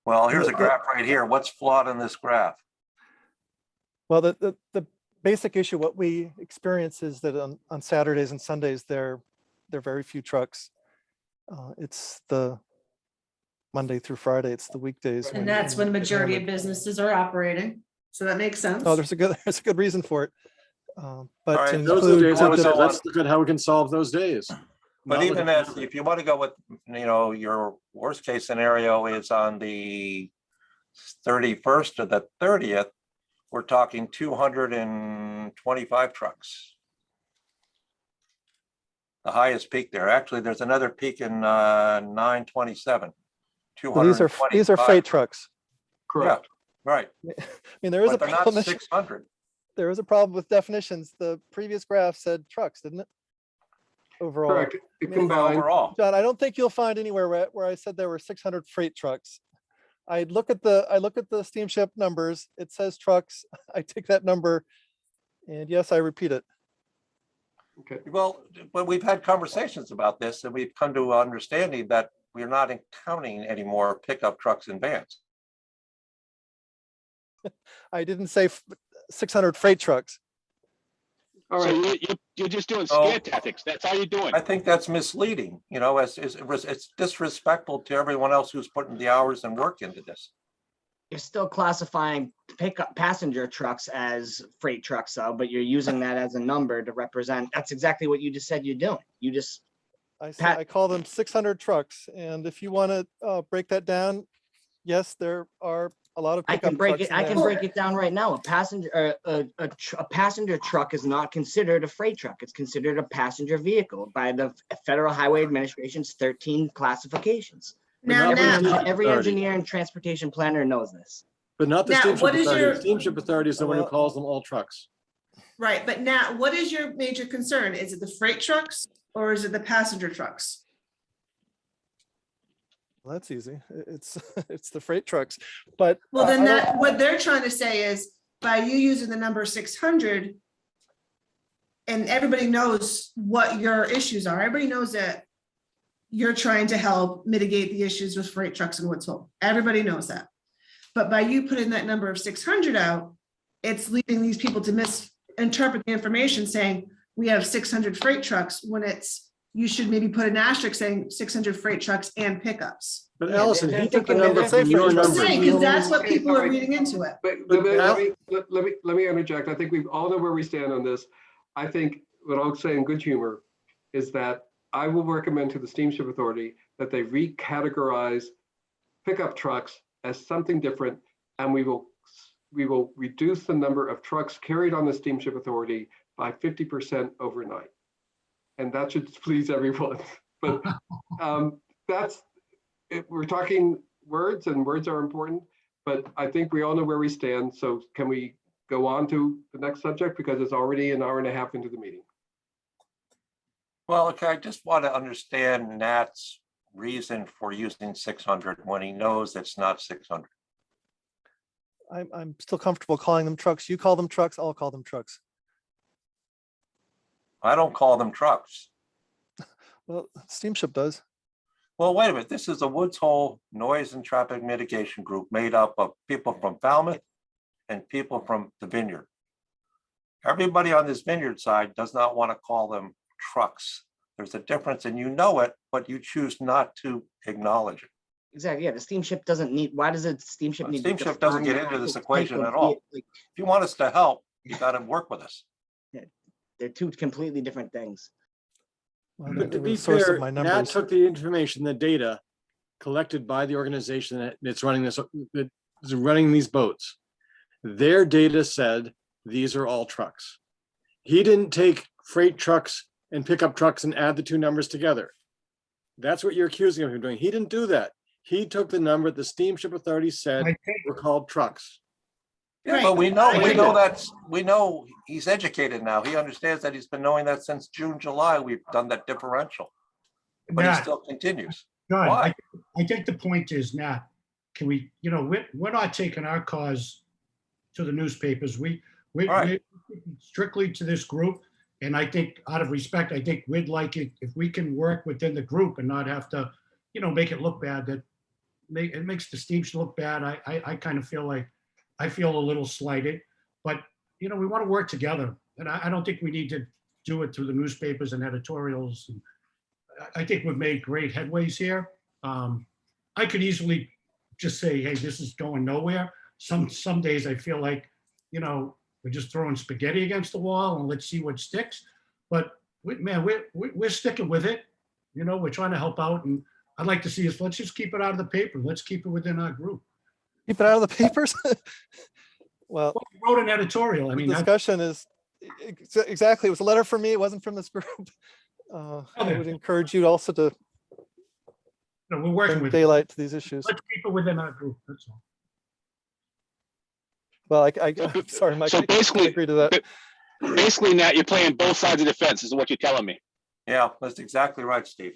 Well, here's a The- graph right here. What's flawed in this graph? well, the basic issue, what we experience is that on Saturdays and Sundays, there are very few trucks. It's the Monday through Friday, it's the weekdays. And that's when the we get majority of hammered. businesses are operating. So that makes sense. Oh, there's a good reason for it. But right, to Those are the include days I would say, so- let's look at how we can solve those days. But Not look even at- if you want to go with, your worst case scenario is on the 31st to the 30th, we're talking 225 trucks. the highest peak there. Actually, there's another peak in 927. So these are 225. freight trucks. Yeah, Correct. right. I mean, there is a But they're not problem. 600. There is a problem with definitions. The previous graph said trucks, didn't it? Overall. Correct. It I mean, combined. Overall. John, I don't think you'll find anywhere where I said there were 600 freight trucks. I look at the steamship numbers. It says trucks. I take that number, and yes, I repeat it. Okay. Well, but we've had conversations about this and we've come to an understanding that we're not counting any more pickup trucks and vans. I didn't say 600 freight trucks. All So right. you're just doing Oh. scare tactics. That's all you're doing. I think that's misleading, you know, it's disrespectful to everyone else who's putting the hours and work into this. You're still classifying pickup passenger trucks as freight trucks though, but you're using that as a number to represent, that's exactly what you just said you're doing. You just, I call them 600 trucks. And if you want to break that down, yes, there are a lot of I pickup can break trucks it, in I there. can break it down right now. A passenger, a passenger truck is not considered a freight truck. It's considered a passenger vehicle by the Federal Highway Administration's 13 classifications. Now, not Nat, Steamship Every Authority. engineer and transportation planner knows this. But not the Now, steamship what is authority. your- The steamship authority is the one who Well- calls them all trucks. right, but Nat, what is your major concern? Is it the freight trucks or is it the passenger trucks? Well, that's easy. It's it's the freight trucks. But Well, then I don't- that, what they're trying to say is by you using the number 600 and everybody knows what your issues are. Everybody knows that you're trying to help mitigate the issues with freight trucks in Woods Hole. Everybody knows that. But by you putting that number of 600 out, it's leading these people to misinterpret the information saying we have 600 freight trucks when it's, you should maybe put an asterisk saying 600 freight trucks and pickups. But Yeah, Allison, they're he took the thinking number they're from your saying I'm numbers. saying, because that's what Okay, people all are right. reading into it. But Al- let me interject. I think we all know where we stand on this. I think what I'll say in good humor is that I will recommend to the Steamship Authority that they recategorize pickup trucks as something different, and we will reduce the number of trucks carried on the Steamship Authority by 50% overnight. And that should please everyone. But that's it. We're talking words, and words are important, but I think we all know where we stand. So can we go on to the next subject, because it's already an hour and a half into the meeting? Well, okay, I just want to understand Nat's reason for using 600 when he knows it's not 600. I'm still comfortable calling them trucks. You call them trucks, I'll call them trucks. I don't call them trucks. Well, steamship does. Well, wait a minute. This is a Woods Hole Noise and Traffic Mitigation Group made up of people from Falmouth and people from the Vineyard. Everybody on this Vineyard side does not want to call them trucks. There's a difference, and you know it, but you choose not to acknowledge it. Exactly, yeah, the steamship doesn't need, why does a steamship The need? to steamship doesn't define get the into this actual type equation of at all. like, If you want us to help, you got to work with us. They're two completely different things. Well, But they to were be the source fair, of my Nat numbers. took the information, the data collected by the organization that's running this, that's running these boats. Their data said these are all trucks. He didn't take freight trucks and pickup trucks and add the two numbers together. That's what you're accusing him of doing. He didn't do that. He took the number the Steamship Authority said I think were called trucks. Yeah, but Right. we know he's educated now. He understands that. He's been knowing that since June, July. We've done that differential, but he Nat, still continues. John, Why? I think the point is, Nat, can we, we're not taking our cause to the newspapers. We're Right. strictly to this group. And I think out of respect, I think we'd like it if we can work within the group and not have to, make it look bad. It makes the steamship look bad. I kind of feel like, I feel a little slighted, but we want to work together. And I don't think we need to do it through the newspapers and editorials. I think we've made great headways here. I could easily just say, hey, this is going nowhere. Some days I feel like, we're just throwing spaghetti against the wall and let's see what sticks. But we're sticking with it. We're trying to help out, and I'd like to see us, let's just keep it out of the paper. Let's keep it within our group. Keep it out of the papers? Well, Well, we wrote an editorial. I the mean, discussion is exactly, it was a letter from me. It wasn't from this group. I would encourage you also to No, we're working bring with, daylight to these issues. let's keep it within our group, that's all. Well, So- I'm sorry, Mike. so I can't basically- agree to that. Basically, Nat, you're playing both sides of the fence, is what you're telling me. Yeah, that's exactly right, Steve.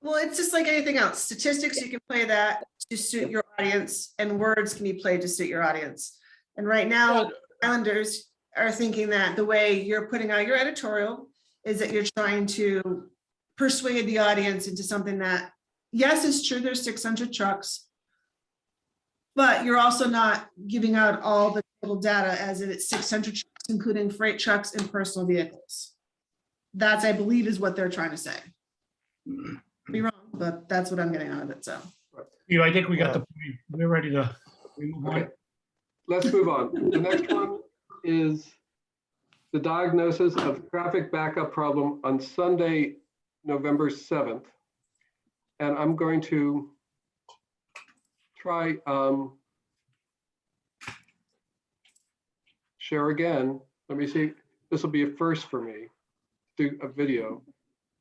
Well, it's just like anything else. Statistics, you can play that to suit your audience, and words can be played to suit your audience. And right now, Islanders are thinking that the way you're putting out your editorial is that you're trying to persuade the audience into something that, yes, it's true, there's 600 trucks, but you're also not giving out all the total data as if it's 600 trucks, including freight trucks and personal vehicles. That's, I believe, is what they're trying to say. Be wrong, but that's what I'm getting out of it, so. Steve, I think we got the point. We're ready to move on. Okay. Let's move on. The next one is the diagnosis of traffic backup problem on Sunday, November 7th. And I'm going to try share again. Let me see. This will be a first for me. Do a video.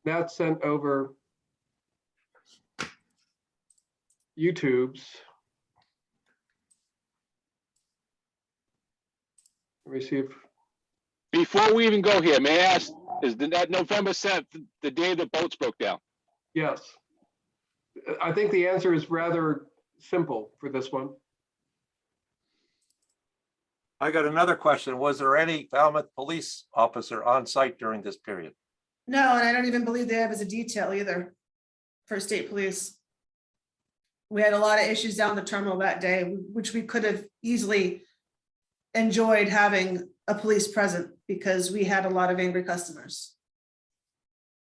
Nat sent over YouTube's. Let me see if, Before we even go here, may I ask, is that November 7th, the day the boats broke down? yes. I think the answer is rather simple for this one. I got another question. Was there any Falmouth police officer on site during this period? No, and I don't even believe they have as a detail either for state police. We had a lot of issues down the terminal that day, which we could have easily enjoyed having a police present because we had a lot of angry customers.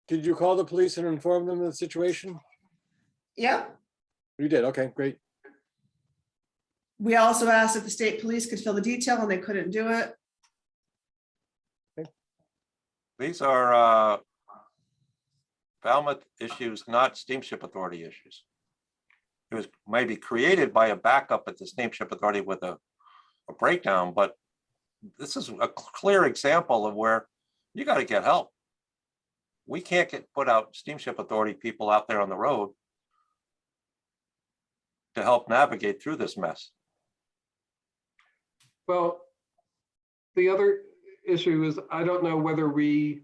Did you call the police and inform them of the situation? Yeah, You did, okay, great. we also asked if the state police could fill the detail and they couldn't do it. These are Falmouth issues, not steamship authority issues. It was maybe created by a backup at the steamship authority with a breakdown, but this is a clear example of where you got to get help. We can't put out steamship authority people out there on the road to help navigate through this mess. Well, the other issue is, I don't know whether we,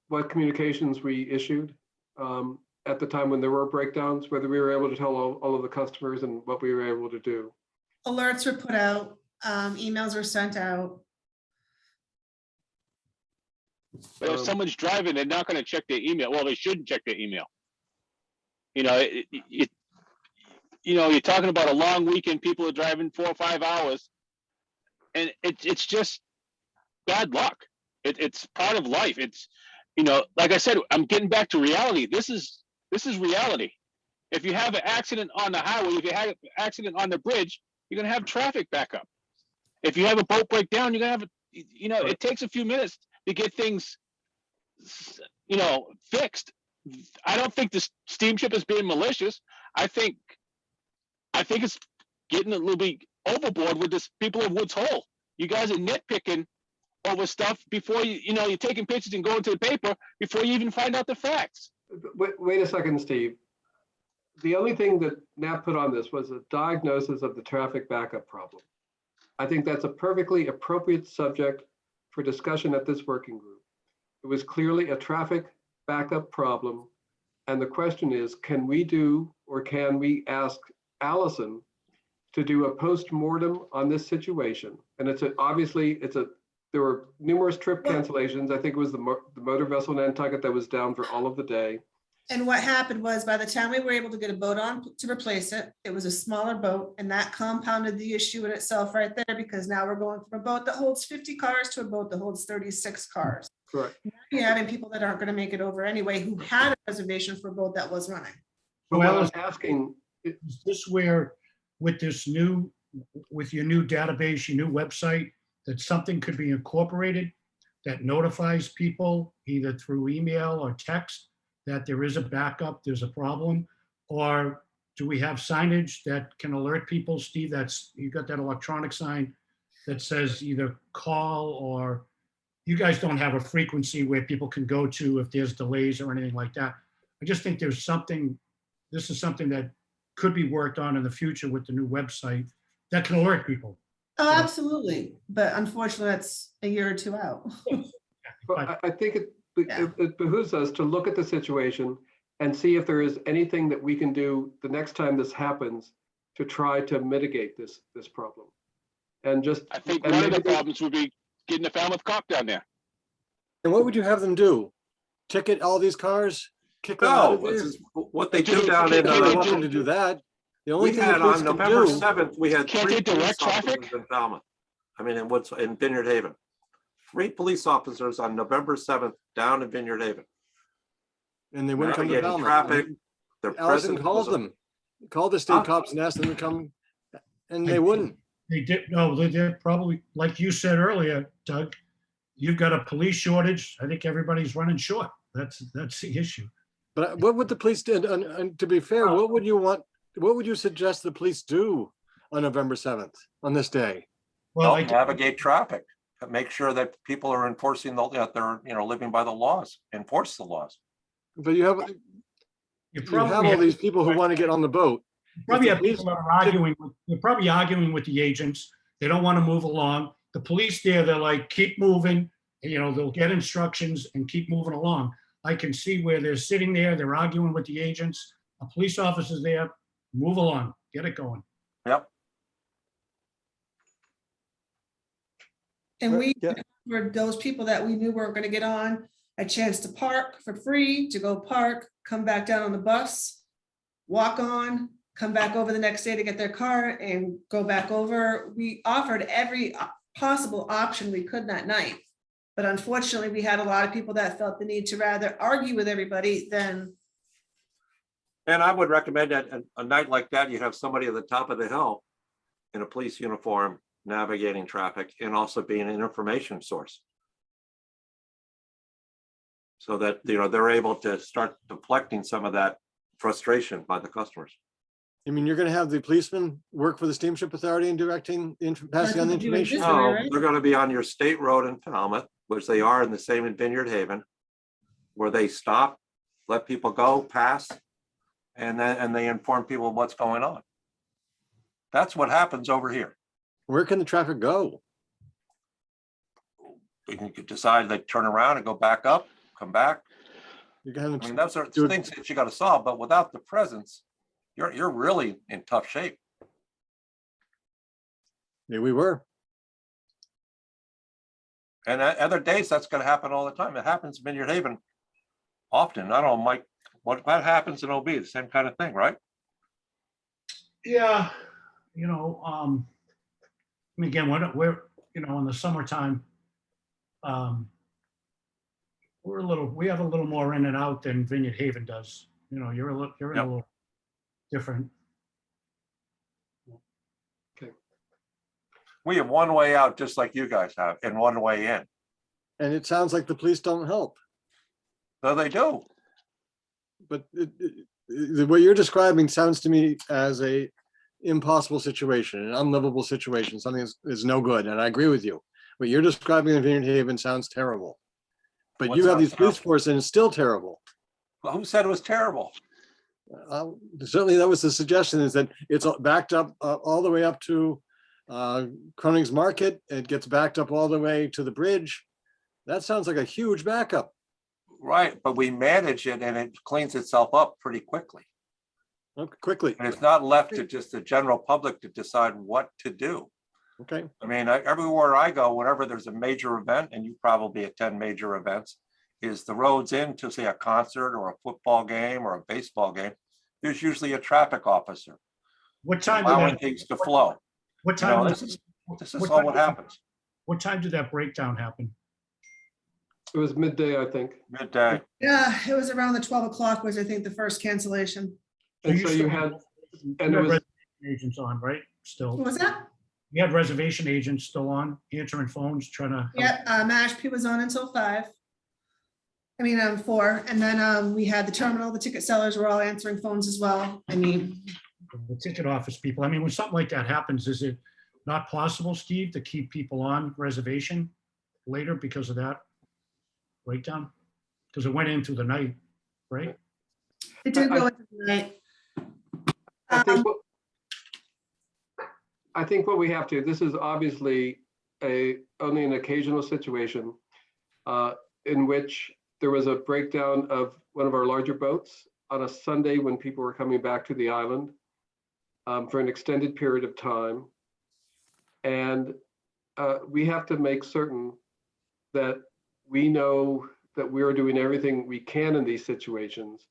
what communications we issued at the time when there were breakdowns, whether we were able to tell all of the customers and what we were able to do. Alerts were put out, emails were sent out. But if Um, someone's driving, they're not gonna check their email. Well, they shouldn't check their email. You know, you're talking about a long weekend, people are driving 4 or 5 hours. And it's just bad luck. It's part of life. It's, like I said, I'm getting back to reality. This is reality. If you have an accident on the highway, if you have an accident on the bridge, you're gonna have traffic backup. If you have a boat breakdown, you're gonna have, it takes a few minutes to get things, fixed. I don't think the steamship is being malicious. I think it's getting a little bit overboard with this people of Woods Hole. You guys are nitpicking over stuff before you're taking pictures and going to the paper before you even find out the facts. Wait a second, Steve. The only thing that Nat put on this was a diagnosis of the traffic backup problem. I think that's a perfectly appropriate subject for discussion at this working group. It was clearly a traffic backup problem. And the question is, can we ask Allison to do a post-mortem on this situation? And there were numerous trip cancellations. I think it was the motor vessel in Nantucket that was down for all of the day. And what happened was, by the time we were able to get a boat on to replace it, it was a smaller boat, and that compounded the issue in itself right there, because now we're going from a boat that holds 50 cars to a boat that holds 36 cars. Correct. Now you're having people that aren't going to make it over anyway, who had a reservation for a boat that was running. But what I'm Well, asking, is this where, with your new database, your new website, that something could be incorporated that notifies people either through email or text that there is a backup, there's a problem? Or do we have signage that can alert people? Steve, you got that electronic sign that says either call or you guys don't have a frequency where people can go to if there's delays or anything like that. I just think there's something, this is something that could be worked on in the future with the new website that can alert people. Oh, absolutely. But unfortunately, that's a year or two out. But I think Yeah. it behooves us to look at the situation and see if there is anything that we can do the next time this happens to try to mitigate this problem. And just. I think and one of the maybe there- problems would be getting the Falmouth cop down there. And what would you have them do? Ticket all these cars? Kick them out No, of there? this is what they Do do it. down in, I don't want do- them to do that. The only we thing the had police on can November do, 7th, we had Can't 3 they direct police traffic? officers in Falmouth. I mean, in Vineyard Haven. 3 police officers on November 7th down in Vineyard Haven. and they wouldn't come to Navigating Falmouth. traffic. Their Allison presence called was a- them, called the state Huh? cops and asked them to come, and they wouldn't. They did, no, they're probably, like you said earlier, Doug, you've got a police shortage. I think everybody's running short. That's the issue. But what would the police do? And to be fair, what would you suggest the police do on November 7th, on this day? Well, Help navigate traffic, make sure that people are enforcing that they're, living by the laws, enforce the laws. But you have all these people who want to get on the boat. Probably If the have people that are arguing, they're probably arguing with the agents. They don't want to move along. The police there, they're like, keep moving. They'll get instructions and keep moving along. I can see where they're sitting there, they're arguing with the agents. A police officer's there, move along, get it going. Yep. And we, Yeah. for those people that we knew weren't gonna get on, a chance to park for free, to go park, come back down on the bus, walk on, come back over the next day to get their car and go back over. We offered every possible option we could that night. But unfortunately, we had a lot of people that felt the need to rather argue with everybody than, And I would recommend that a night like that, you have somebody at the top of the hill in a police uniform navigating traffic and also being an information source. So that, they're able to start deflecting some of that frustration by the customers. You mean you're gonna have the policemen work for the steamship authority and passing on the what they're doing information? this No, right? they're gonna be on your state road in Falmouth, which they are in the same in Vineyard Haven, where they stop, let people go, pass, and they inform people what's going on. That's what happens over here. Where can the traffic go? You can decide they turn around and go back up, come back. You can I mean, those are Do it- things that you gotta solve, but without the presence, you're really in tough shape. Yeah, we were. And other days, that's gonna happen all the time. It happens in Vineyard Haven often. I don't know, Mike, what happens in OB, the same kind of thing, right? Yeah, again, we're, in the summertime, we have a little more in and out than Vineyard Haven does. You're in a Yep. little different. We have one way out, just like you guys have, and one way in. And it sounds like the police don't help, So they do. but what you're describing sounds to me as a impossible situation, an unlivable situation, something is no good, and I agree with you. What you're describing in Vineyard Haven sounds terrible. But What's you have not these police terrible? force and it's still terrible. Well, who said it was terrible? Certainly that was the suggestion, is that it's backed up all the way up to Cronin's Market. It gets backed up all the way to the bridge. That sounds like a huge backup. Right, but we manage it and it cleans itself up pretty quickly. Okay, quickly. And it's not left to just the general public to decide what to do. Okay. I mean, everywhere I go, whenever there's a major event, and you probably attend major events, is the roads in to say a concert or a football game or a baseball game. There's usually a traffic officer What time did allowing that, things to flow. what You know, time, this is all what happens. what time did that breakdown happen? It was midday, I think. Midday. yeah, it was around the 12 o'clock was, I think, the first cancellation. And so you still had, you and had it was, reservation agents on, right? Still, What was that? you had reservation agents still on, answering phones, trying to. Yeah, Mashpee was on until 5. 4, and then we had the terminal, the ticket sellers were all answering phones as well. The ticket office people. I mean, when something like that happens, is it not possible, Steve, to keep people on reservation? later because of that breakdown? Because it went into the night, right? It did I- go into the night. I think what, I think what we have to, this is obviously only an occasional situation in which there was a breakdown of one of our larger boats on a Sunday when people were coming back to the island for an extended period of time. And we have to make certain that we know that we're doing everything we can in these situations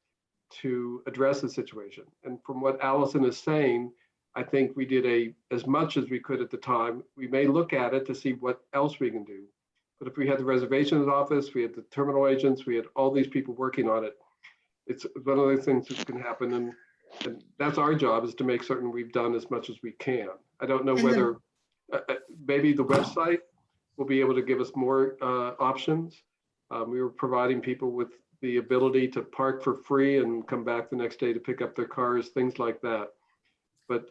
to address the situation. And from what Allison is saying, I think we did as much as we could at the time. We may look at it to see what else we can do. But if we had the reservations office, we had the terminal agents, we had all these people working on it, it's one of those things that can happen. And that's our job, is to make certain we've done as much as we can. I don't know And then- whether maybe the website will be able to give us more options. We were providing people with the ability to park for free and come back the next day to pick up their cars, things like that. But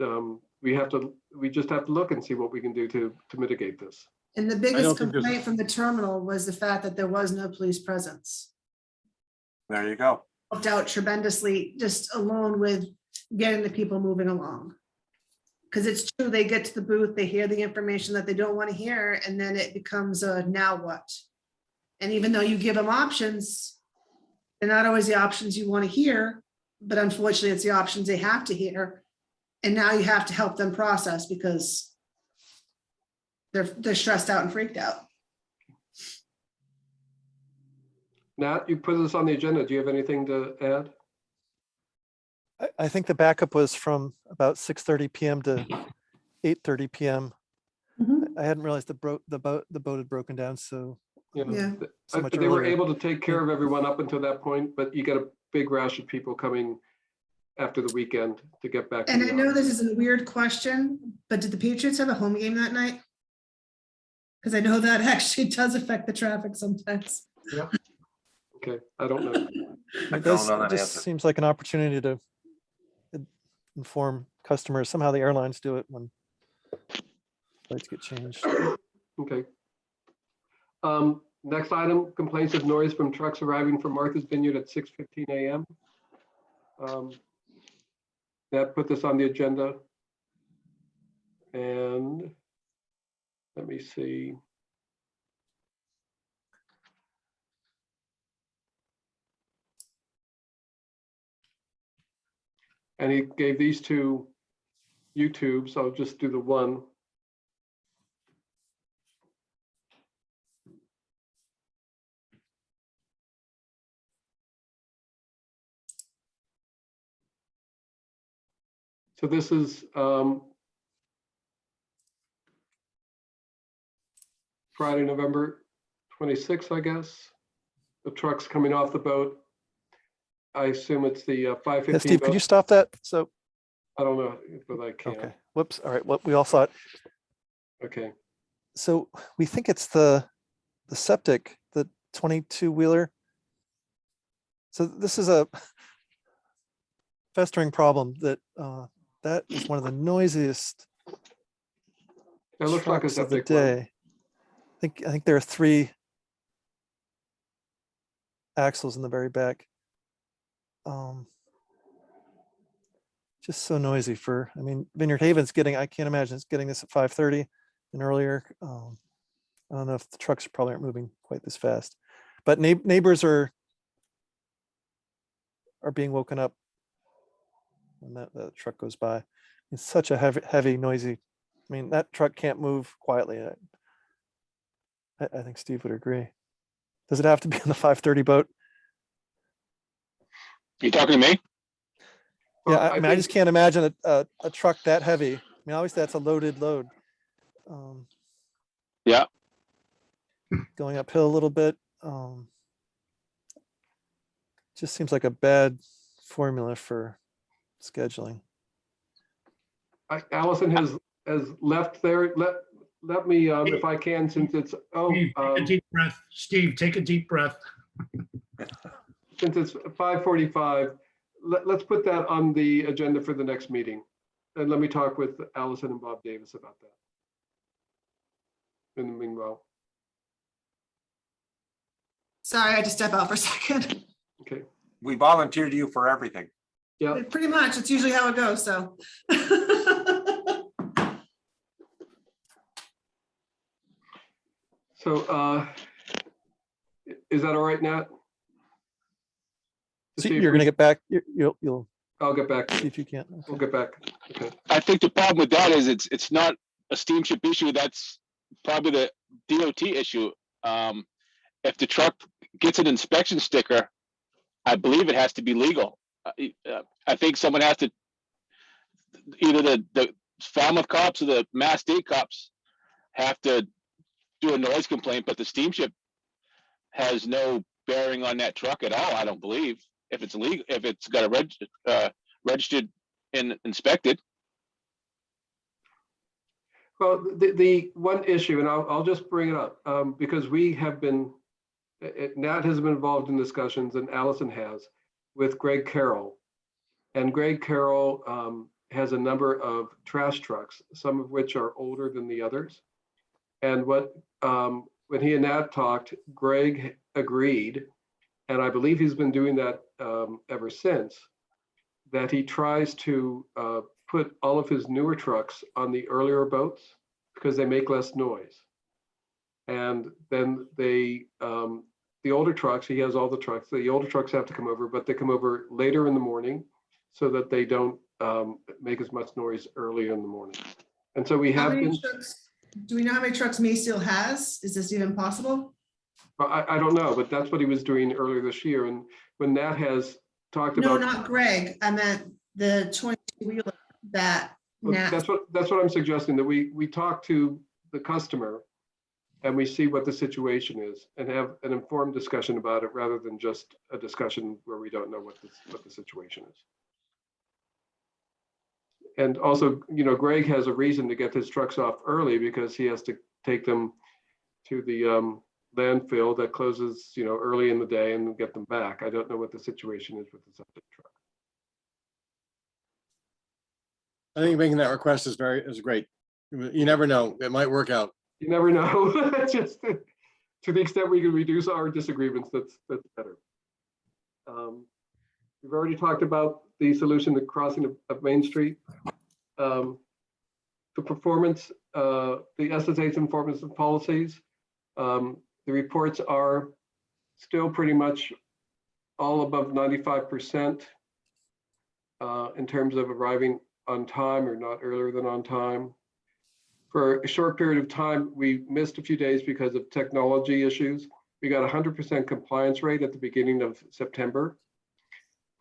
we just have to look and see what we can do to mitigate this. And the don't biggest think there's- complaint from the terminal was the fact that there was no police presence. There you go. Helped out tremendously, just alone with getting the people moving along. Because it's true, they get to the booth, they hear the information that they don't want to hear, and then it becomes a now what? And even though you give them options, they're not always the options you want to hear, but unfortunately, it's the options they have to hear. And now you have to help them process because they're stressed out and freaked out. Nat, you put this on the agenda. Do you have anything to add? I think the backup was from about 6:30 PM to 8:30 PM. I hadn't realized the boat had broken down, so You know, Yeah. so much they were earlier. able to take care of everyone up until that point, but you get a big rush of people coming after the weekend to get back. to And the I know island. this is a weird question, but did the Patriots have a home game that night? Because I know that actually does affect the traffic sometimes. Okay, I don't know. I It does, don't know it that just answer. seems like an opportunity to inform customers. Somehow the airlines do it when flights get changed. Okay. Next item, complaints of noise from trucks arriving from Martha's Vineyard at 6:15 a.m. That put this on the agenda. And let me see. And he gave these to YouTube, so I'll just do the one. So this is Friday, November 26th, I guess. The truck's coming off the boat. I assume it's the Yeah, 515 Steve, could you boat. stop that? So, I don't know, but I can. okay, whoops, all right, well, we all saw it. Okay. So we think it's the septic, the 22-wheeler. So this is a festering problem that is one of the noisiest It looks like a trucks of the septic one. day. I think there are 3 axles in the very back. Just so noisy I mean, Vineyard Haven's I can't imagine it's getting this at 5:30 and earlier. I don't know if the trucks probably aren't moving quite this fast, but neighbors are being woken up when that truck goes by. It's such a heavy, noisy. I mean, that truck can't move quietly. I think Steve would agree. Does it have to be on the 5:30 boat? You talking to me? Yeah, Well, I mean, I just think- can't imagine a truck that heavy. I mean, obviously that's a loaded load. Yeah. Going uphill a little bit. Just seems like a bad formula for scheduling. Allison has left there. Let me, if I can, since it's, Steve, take a deep breath. Steve, take a deep breath. since it's 5:45, let's put that on the agenda for the next meeting. And let me talk with Allison and Bob Davis about that. In the meanwhile. Sorry, I had to step out for a second. Okay, We volunteered you for everything. yeah, Pretty much, it's usually how it goes, so. so is that all right, Nat? To So see if you're gonna we- get back, you'll I'll get back. to see you. if you can. We'll Okay. get back. Okay. I think the problem with that is it's not a steamship issue. That's probably the DOT issue. If the truck gets an inspection sticker, I believe it has to be legal. I think someone has to, either the Falmouth cops or the Mass State cops have to do a noise complaint, but the steamship has no bearing on that truck at all, I don't believe, if it's legal, if it's got a registered and inspected. Well, the one issue, and I'll just bring it up, because we have been, Nat has been involved in discussions, and Allison has, with Greg Carroll. And Greg Carroll has a number of trash trucks, some of which are older than the others. And when he and Nat talked, Greg agreed, and I believe he's been doing that ever since, that he tries to put all of his newer trucks on the earlier boats because they make less noise. And then the older trucks, he has all the trucks, the older trucks have to come over, but they come over later in the morning so that they don't make as much noise early in the morning. And so we How have many been, trucks, do we know how many trucks Mayseal has? Is this even possible? I don't know, but that's what he was doing earlier this year. And when Nat has talked No, about. not Greg. I meant the 22-wheeler that Well, Nat. that's what I'm suggesting, that we talk to the customer and we see what the situation is and have an informed discussion about it rather than just a discussion where we don't know what the situation is. And also, Greg has a reason to get his trucks off early because he has to take them to the landfill that closes, early in the day and get them back. I don't know what the situation is with the septic truck. I think making that request is great. You never know, it might work out. You never know. Just to the extent we can reduce our disagreements, that's better. We've already talked about the solution to crossing of Main Street. The performance, the SSA's performance and policies. The reports are still pretty much all above 95% in terms of arriving on time or not earlier than on time. For a short period of time, we missed a few days because of technology issues. We got 100% compliance rate at the beginning of September.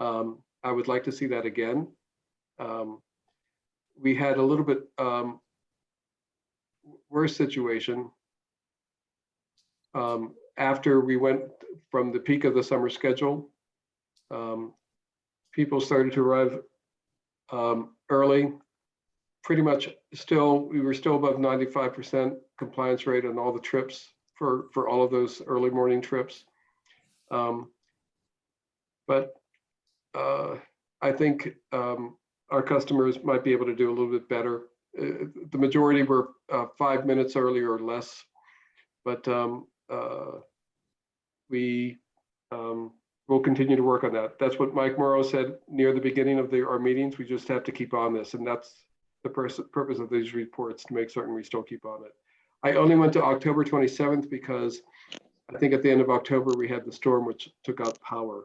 I would like to see that again. We had a little bit worse situation after we went from the peak of the summer schedule. People started to arrive early. Pretty much we were still above 95% compliance rate on all the trips for all of those early morning trips. But I think our customers might be able to do a little bit better. The majority were 5 minutes early or less, but we will continue to work on that. That's what Mike Morrow said near the beginning of our meetings. We just have to keep on this, and that's the purpose of these reports, to make certain we still keep on it. I only went to October 27th because I think at the end of October we had the storm which took out power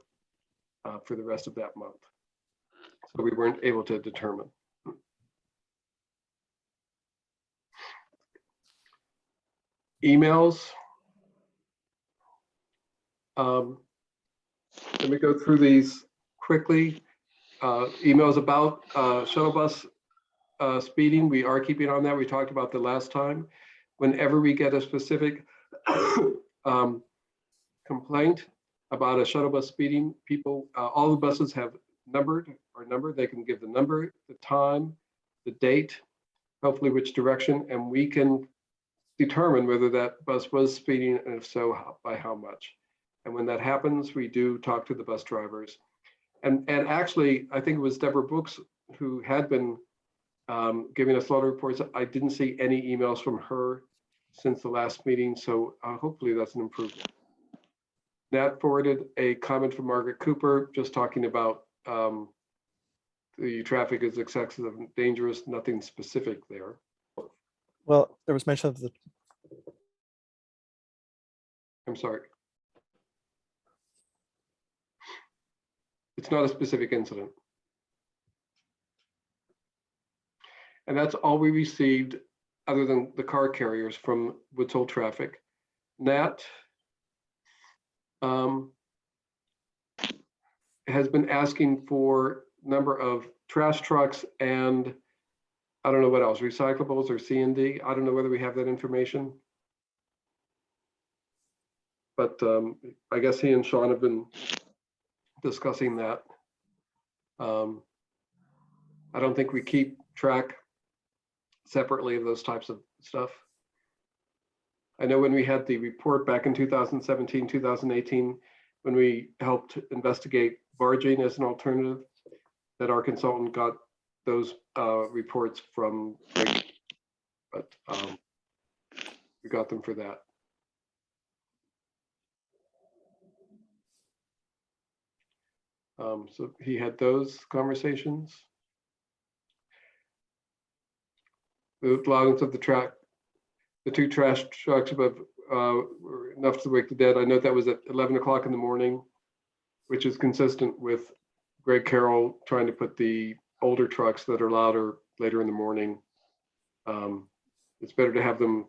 for the rest of that month. So we weren't able to determine. Emails. Let me go through these quickly. Emails about shuttle bus speeding. We are keeping on that. We talked about the last time. Whenever we get a specific complaint about a shuttle bus speeding, all the buses have numbered. They can give the number, the time, the date, hopefully which direction, and we can determine whether that bus was speeding, and if so, by how much. And when that happens, we do talk to the bus drivers. And actually, I think it was Deborah Brooks who had been giving us a lot of reports. I didn't see any emails from her since the last meeting, so hopefully that's an improvement. Nat forwarded a comment from Margaret Cooper, just talking about the traffic is excessive and dangerous, nothing specific there. Well, there was mention of the, I'm sorry. It's not a specific incident. And that's all we received, other than the car carriers, from Woods Hole Traffic. Nat has been asking for number of trash trucks and I don't know what else, recyclables or C&D. I don't know whether we have that information. But I guess he and Sean have been discussing that. I don't think we keep track separately of those types of stuff. I know when we had the report back in 2017, 2018, when we helped investigate barging as an alternative, that our consultant got those reports from Greg, but we got them for that. So he had those conversations. The allowance of the track, the two trash trucks above were enough to wake the dead. I know that was at 11 o'clock in the morning, which is consistent with Greg Carroll trying to put the older trucks that are louder later in the morning. It's better to have them,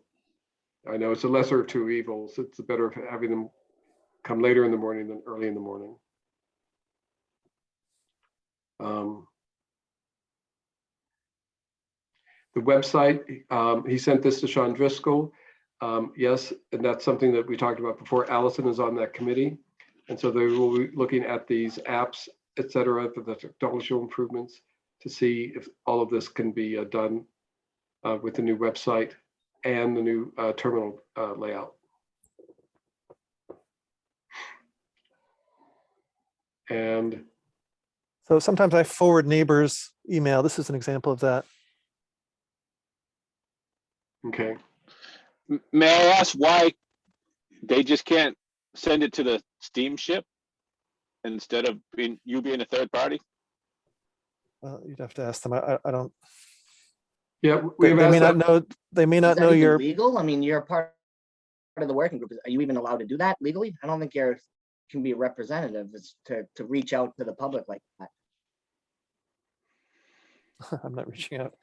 I know it's a lesser of two evils. It's better of having them come later in the morning than early in the morning. The website, he sent this to Sean Driscoll. Yes, and that's something that we talked about before. Allison is on that committee. And so they will be looking at these apps, et cetera, for the technological improvements to see if all of this can be done with the new website and the new terminal layout. And so sometimes I forward neighbors' email. This is an example of that. okay, May I ask why they just can't send it to the steamship instead of you being a third party? Well, you'd have to ask them. I don't. yeah, They we've may asked not that. know. They may Is not that know even your. legal? I mean, you're part of the working group. Are you even allowed to do that legally? I don't think you're can be a representative is to reach out to the public like that. I'm not reaching out.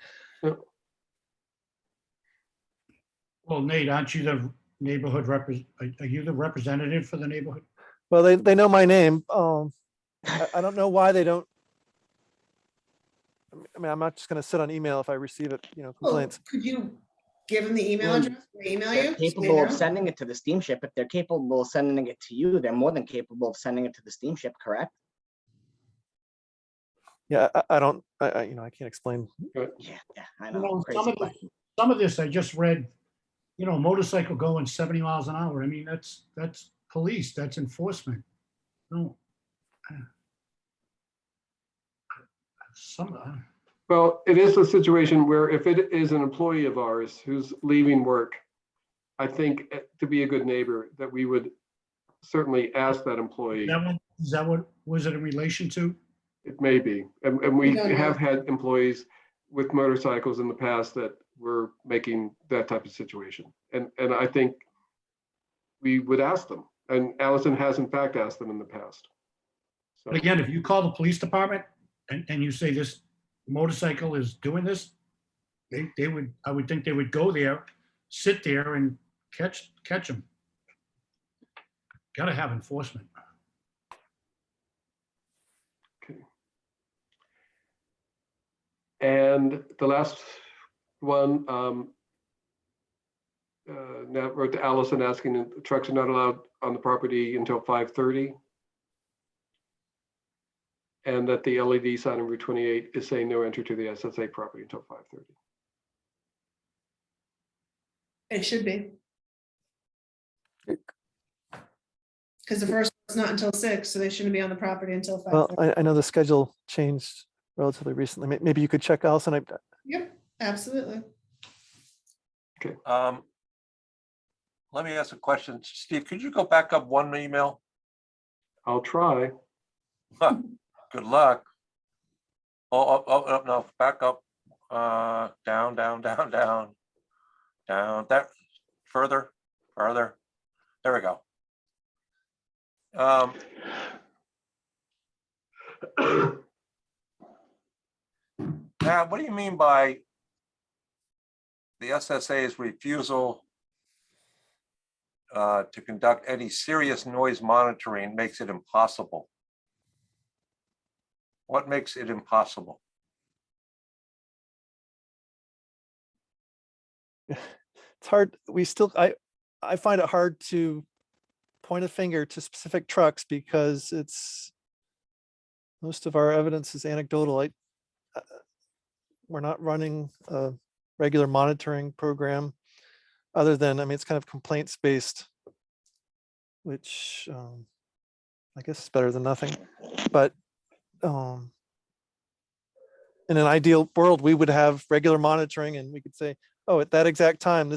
Well, Nate, aren't you the neighborhood are you the representative for the neighborhood? Well, they know my name. I don't know why they don't. I mean, I'm not just going to sit on email if I receive it, Well, complaints. could you give them the email Well, address? They email They're you? So they capable of know? sending it to the steamship. If they're capable of sending it to you, they're more than capable of sending it to the steamship, correct? Yeah, I don't. I can't explain. Yeah, I know. Well, Crazy question. some of this I just read, motorcycle going 70 miles an hour. I mean, that's police, that's enforcement. No. Well, it is a situation where if it is an employee of ours who's leaving work, I think to be a good neighbor that we would certainly ask that employee. Is that what was it in relation to? It may be, and we don't know. have had employees with motorcycles in the past that were making that type of situation. And I think we would ask them, and Allison has in fact asked them in the past. So, But again, if you call the police department and you say this motorcycle is doing this, they would, I would think they would go there, sit there and catch them. Gotta have enforcement. okay. And the last one, Nat wrote to Allison asking if trucks are not allowed on the property until 5:30. And that the LED sign on Route 28 is saying no entry to the SSA property until 5:30. It should be. Because the first one's not until 6, so they shouldn't be on the property until 5. Well, I know the schedule changed relatively recently. Maybe you could check, Allison. Yep, absolutely. Okay. Let me ask a question. Steve, could you go back up one email? I'll try. Good luck. Oh, no, back up. Down, down, down, down. Down, that, further. There we go. Now, what do you mean by the SSA's refusal to conduct any serious noise monitoring makes it impossible? What makes it impossible? It's hard. I find it hard to point a finger to specific trucks because most of our evidence is anecdotal. We're not running a regular monitoring program other than, I mean, it's kind of complaints based, which I guess is better than nothing. But in an ideal world, we would have regular monitoring and we could say, oh, at that exact time,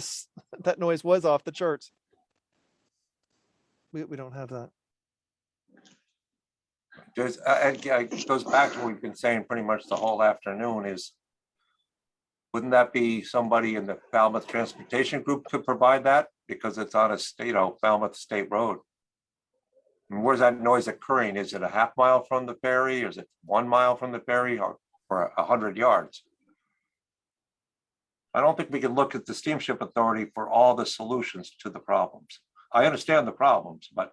that noise was off the charts. We don't have that. It goes back to what we've been saying pretty much the whole afternoon is, wouldn't that be somebody in the Falmouth Transportation Group could provide that? Because it's on a Falmouth State Road. And where's that noise occurring? Is it a half mile from the ferry? Or is it 1 mile from the ferry or 100 yards? I don't think we can look at the Steamship Authority for all the solutions to the problems. I understand the problems, but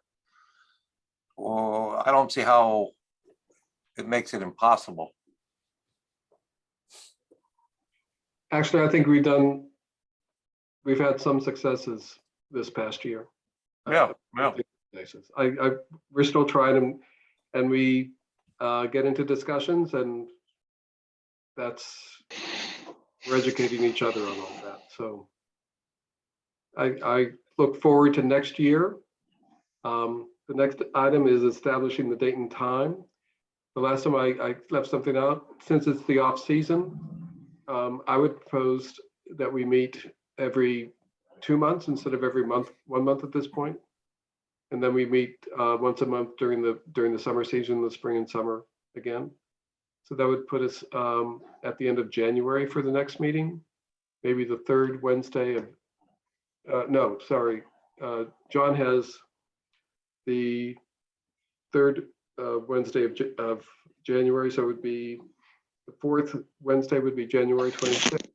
I don't see how it makes it impossible. Actually, I think we've had some successes this past year. Yeah. We're still trying them, and we get into discussions, and we're educating each other on all that. So I look forward to next year. The next item is establishing the date and time. The last time I left something out, since it's the off season, I would propose that we meet every 2 months instead of every month, 1 month at this point. And then we meet once a month during the summer season, the spring and summer again. So that would put us at the end of January for the next meeting, maybe the third Wednesday of, no, sorry. John has the third Wednesday of January, so it would be the fourth Wednesday would be January 26th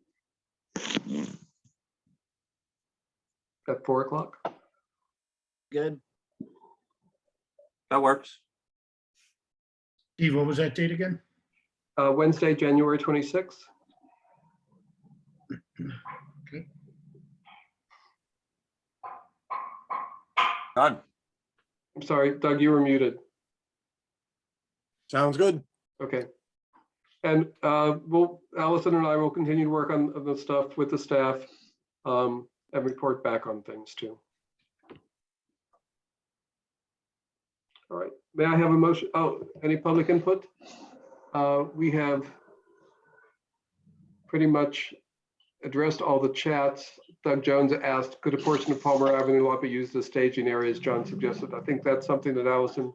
at 4 o'clock. Good. That works. Steve, what was that date again? Wednesday, January 26th. Okay. Done. I'm sorry, Doug, you were muted. Sounds good. Okay. And Allison and I will continue to work on the stuff with the staff and report back on things too. All right, may I have a motion? Oh, any public input? We have pretty much addressed all the chats. Doug Jones asked, could a portion of Palmer Avenue lot be used as staging areas? John suggested. I think that's something that Allison,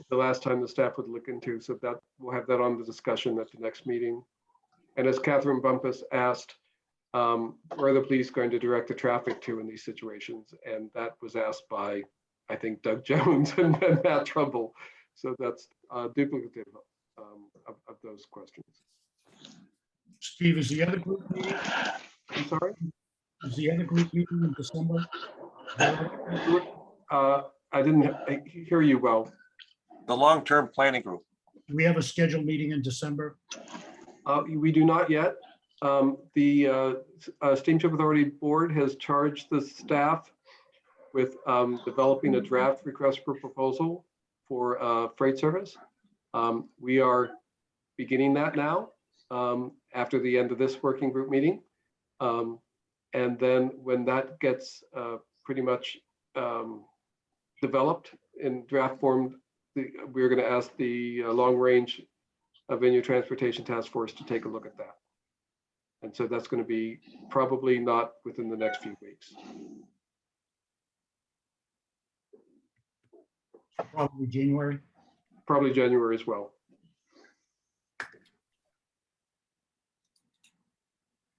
the last time the staff would look into, so that we'll have that on the discussion at the next meeting. And as Catherine Bumpus asked, where are the police going to direct the traffic to in these situations? And that was asked by, I think, Doug Jones and Matt Trumbull. So that's duplicative of those questions. Steve, is the other group meeting? I'm sorry? Is the other group meeting in December? I didn't hear you well. The long-term planning group. Do we have a scheduled meeting in December? We do not yet. The Steamship Authority Board has charged the staff with developing a draft request for proposal for freight service. We are beginning that now after the end of this working group meeting. And then when that gets pretty much developed in draft form, we're going to ask the long range venue transportation task force to take a look at that. And so that's going to be probably not within the next few weeks. Probably January. Probably January as well.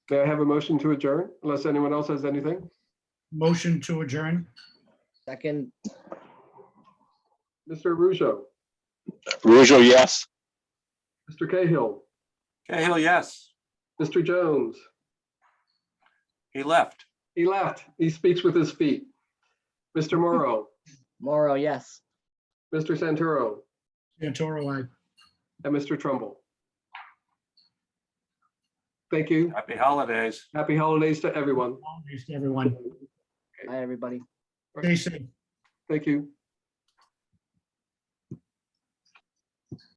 May I have a motion to adjourn unless anyone else has anything? Motion to adjourn. Second, Mr. Russo, Rougeau, yes. Mr. Cahill, Cahill, yes, Mr. Jones. he left. He left. He speaks with his feet. Mr. Morrow, Morrow, yes. Mr. Santoro, Santoro, aye. and Mr. Trumbull. Thank you. Happy holidays. Happy holidays to everyone. Holidays to everyone. Bye, everybody. Stay safe. Thank you.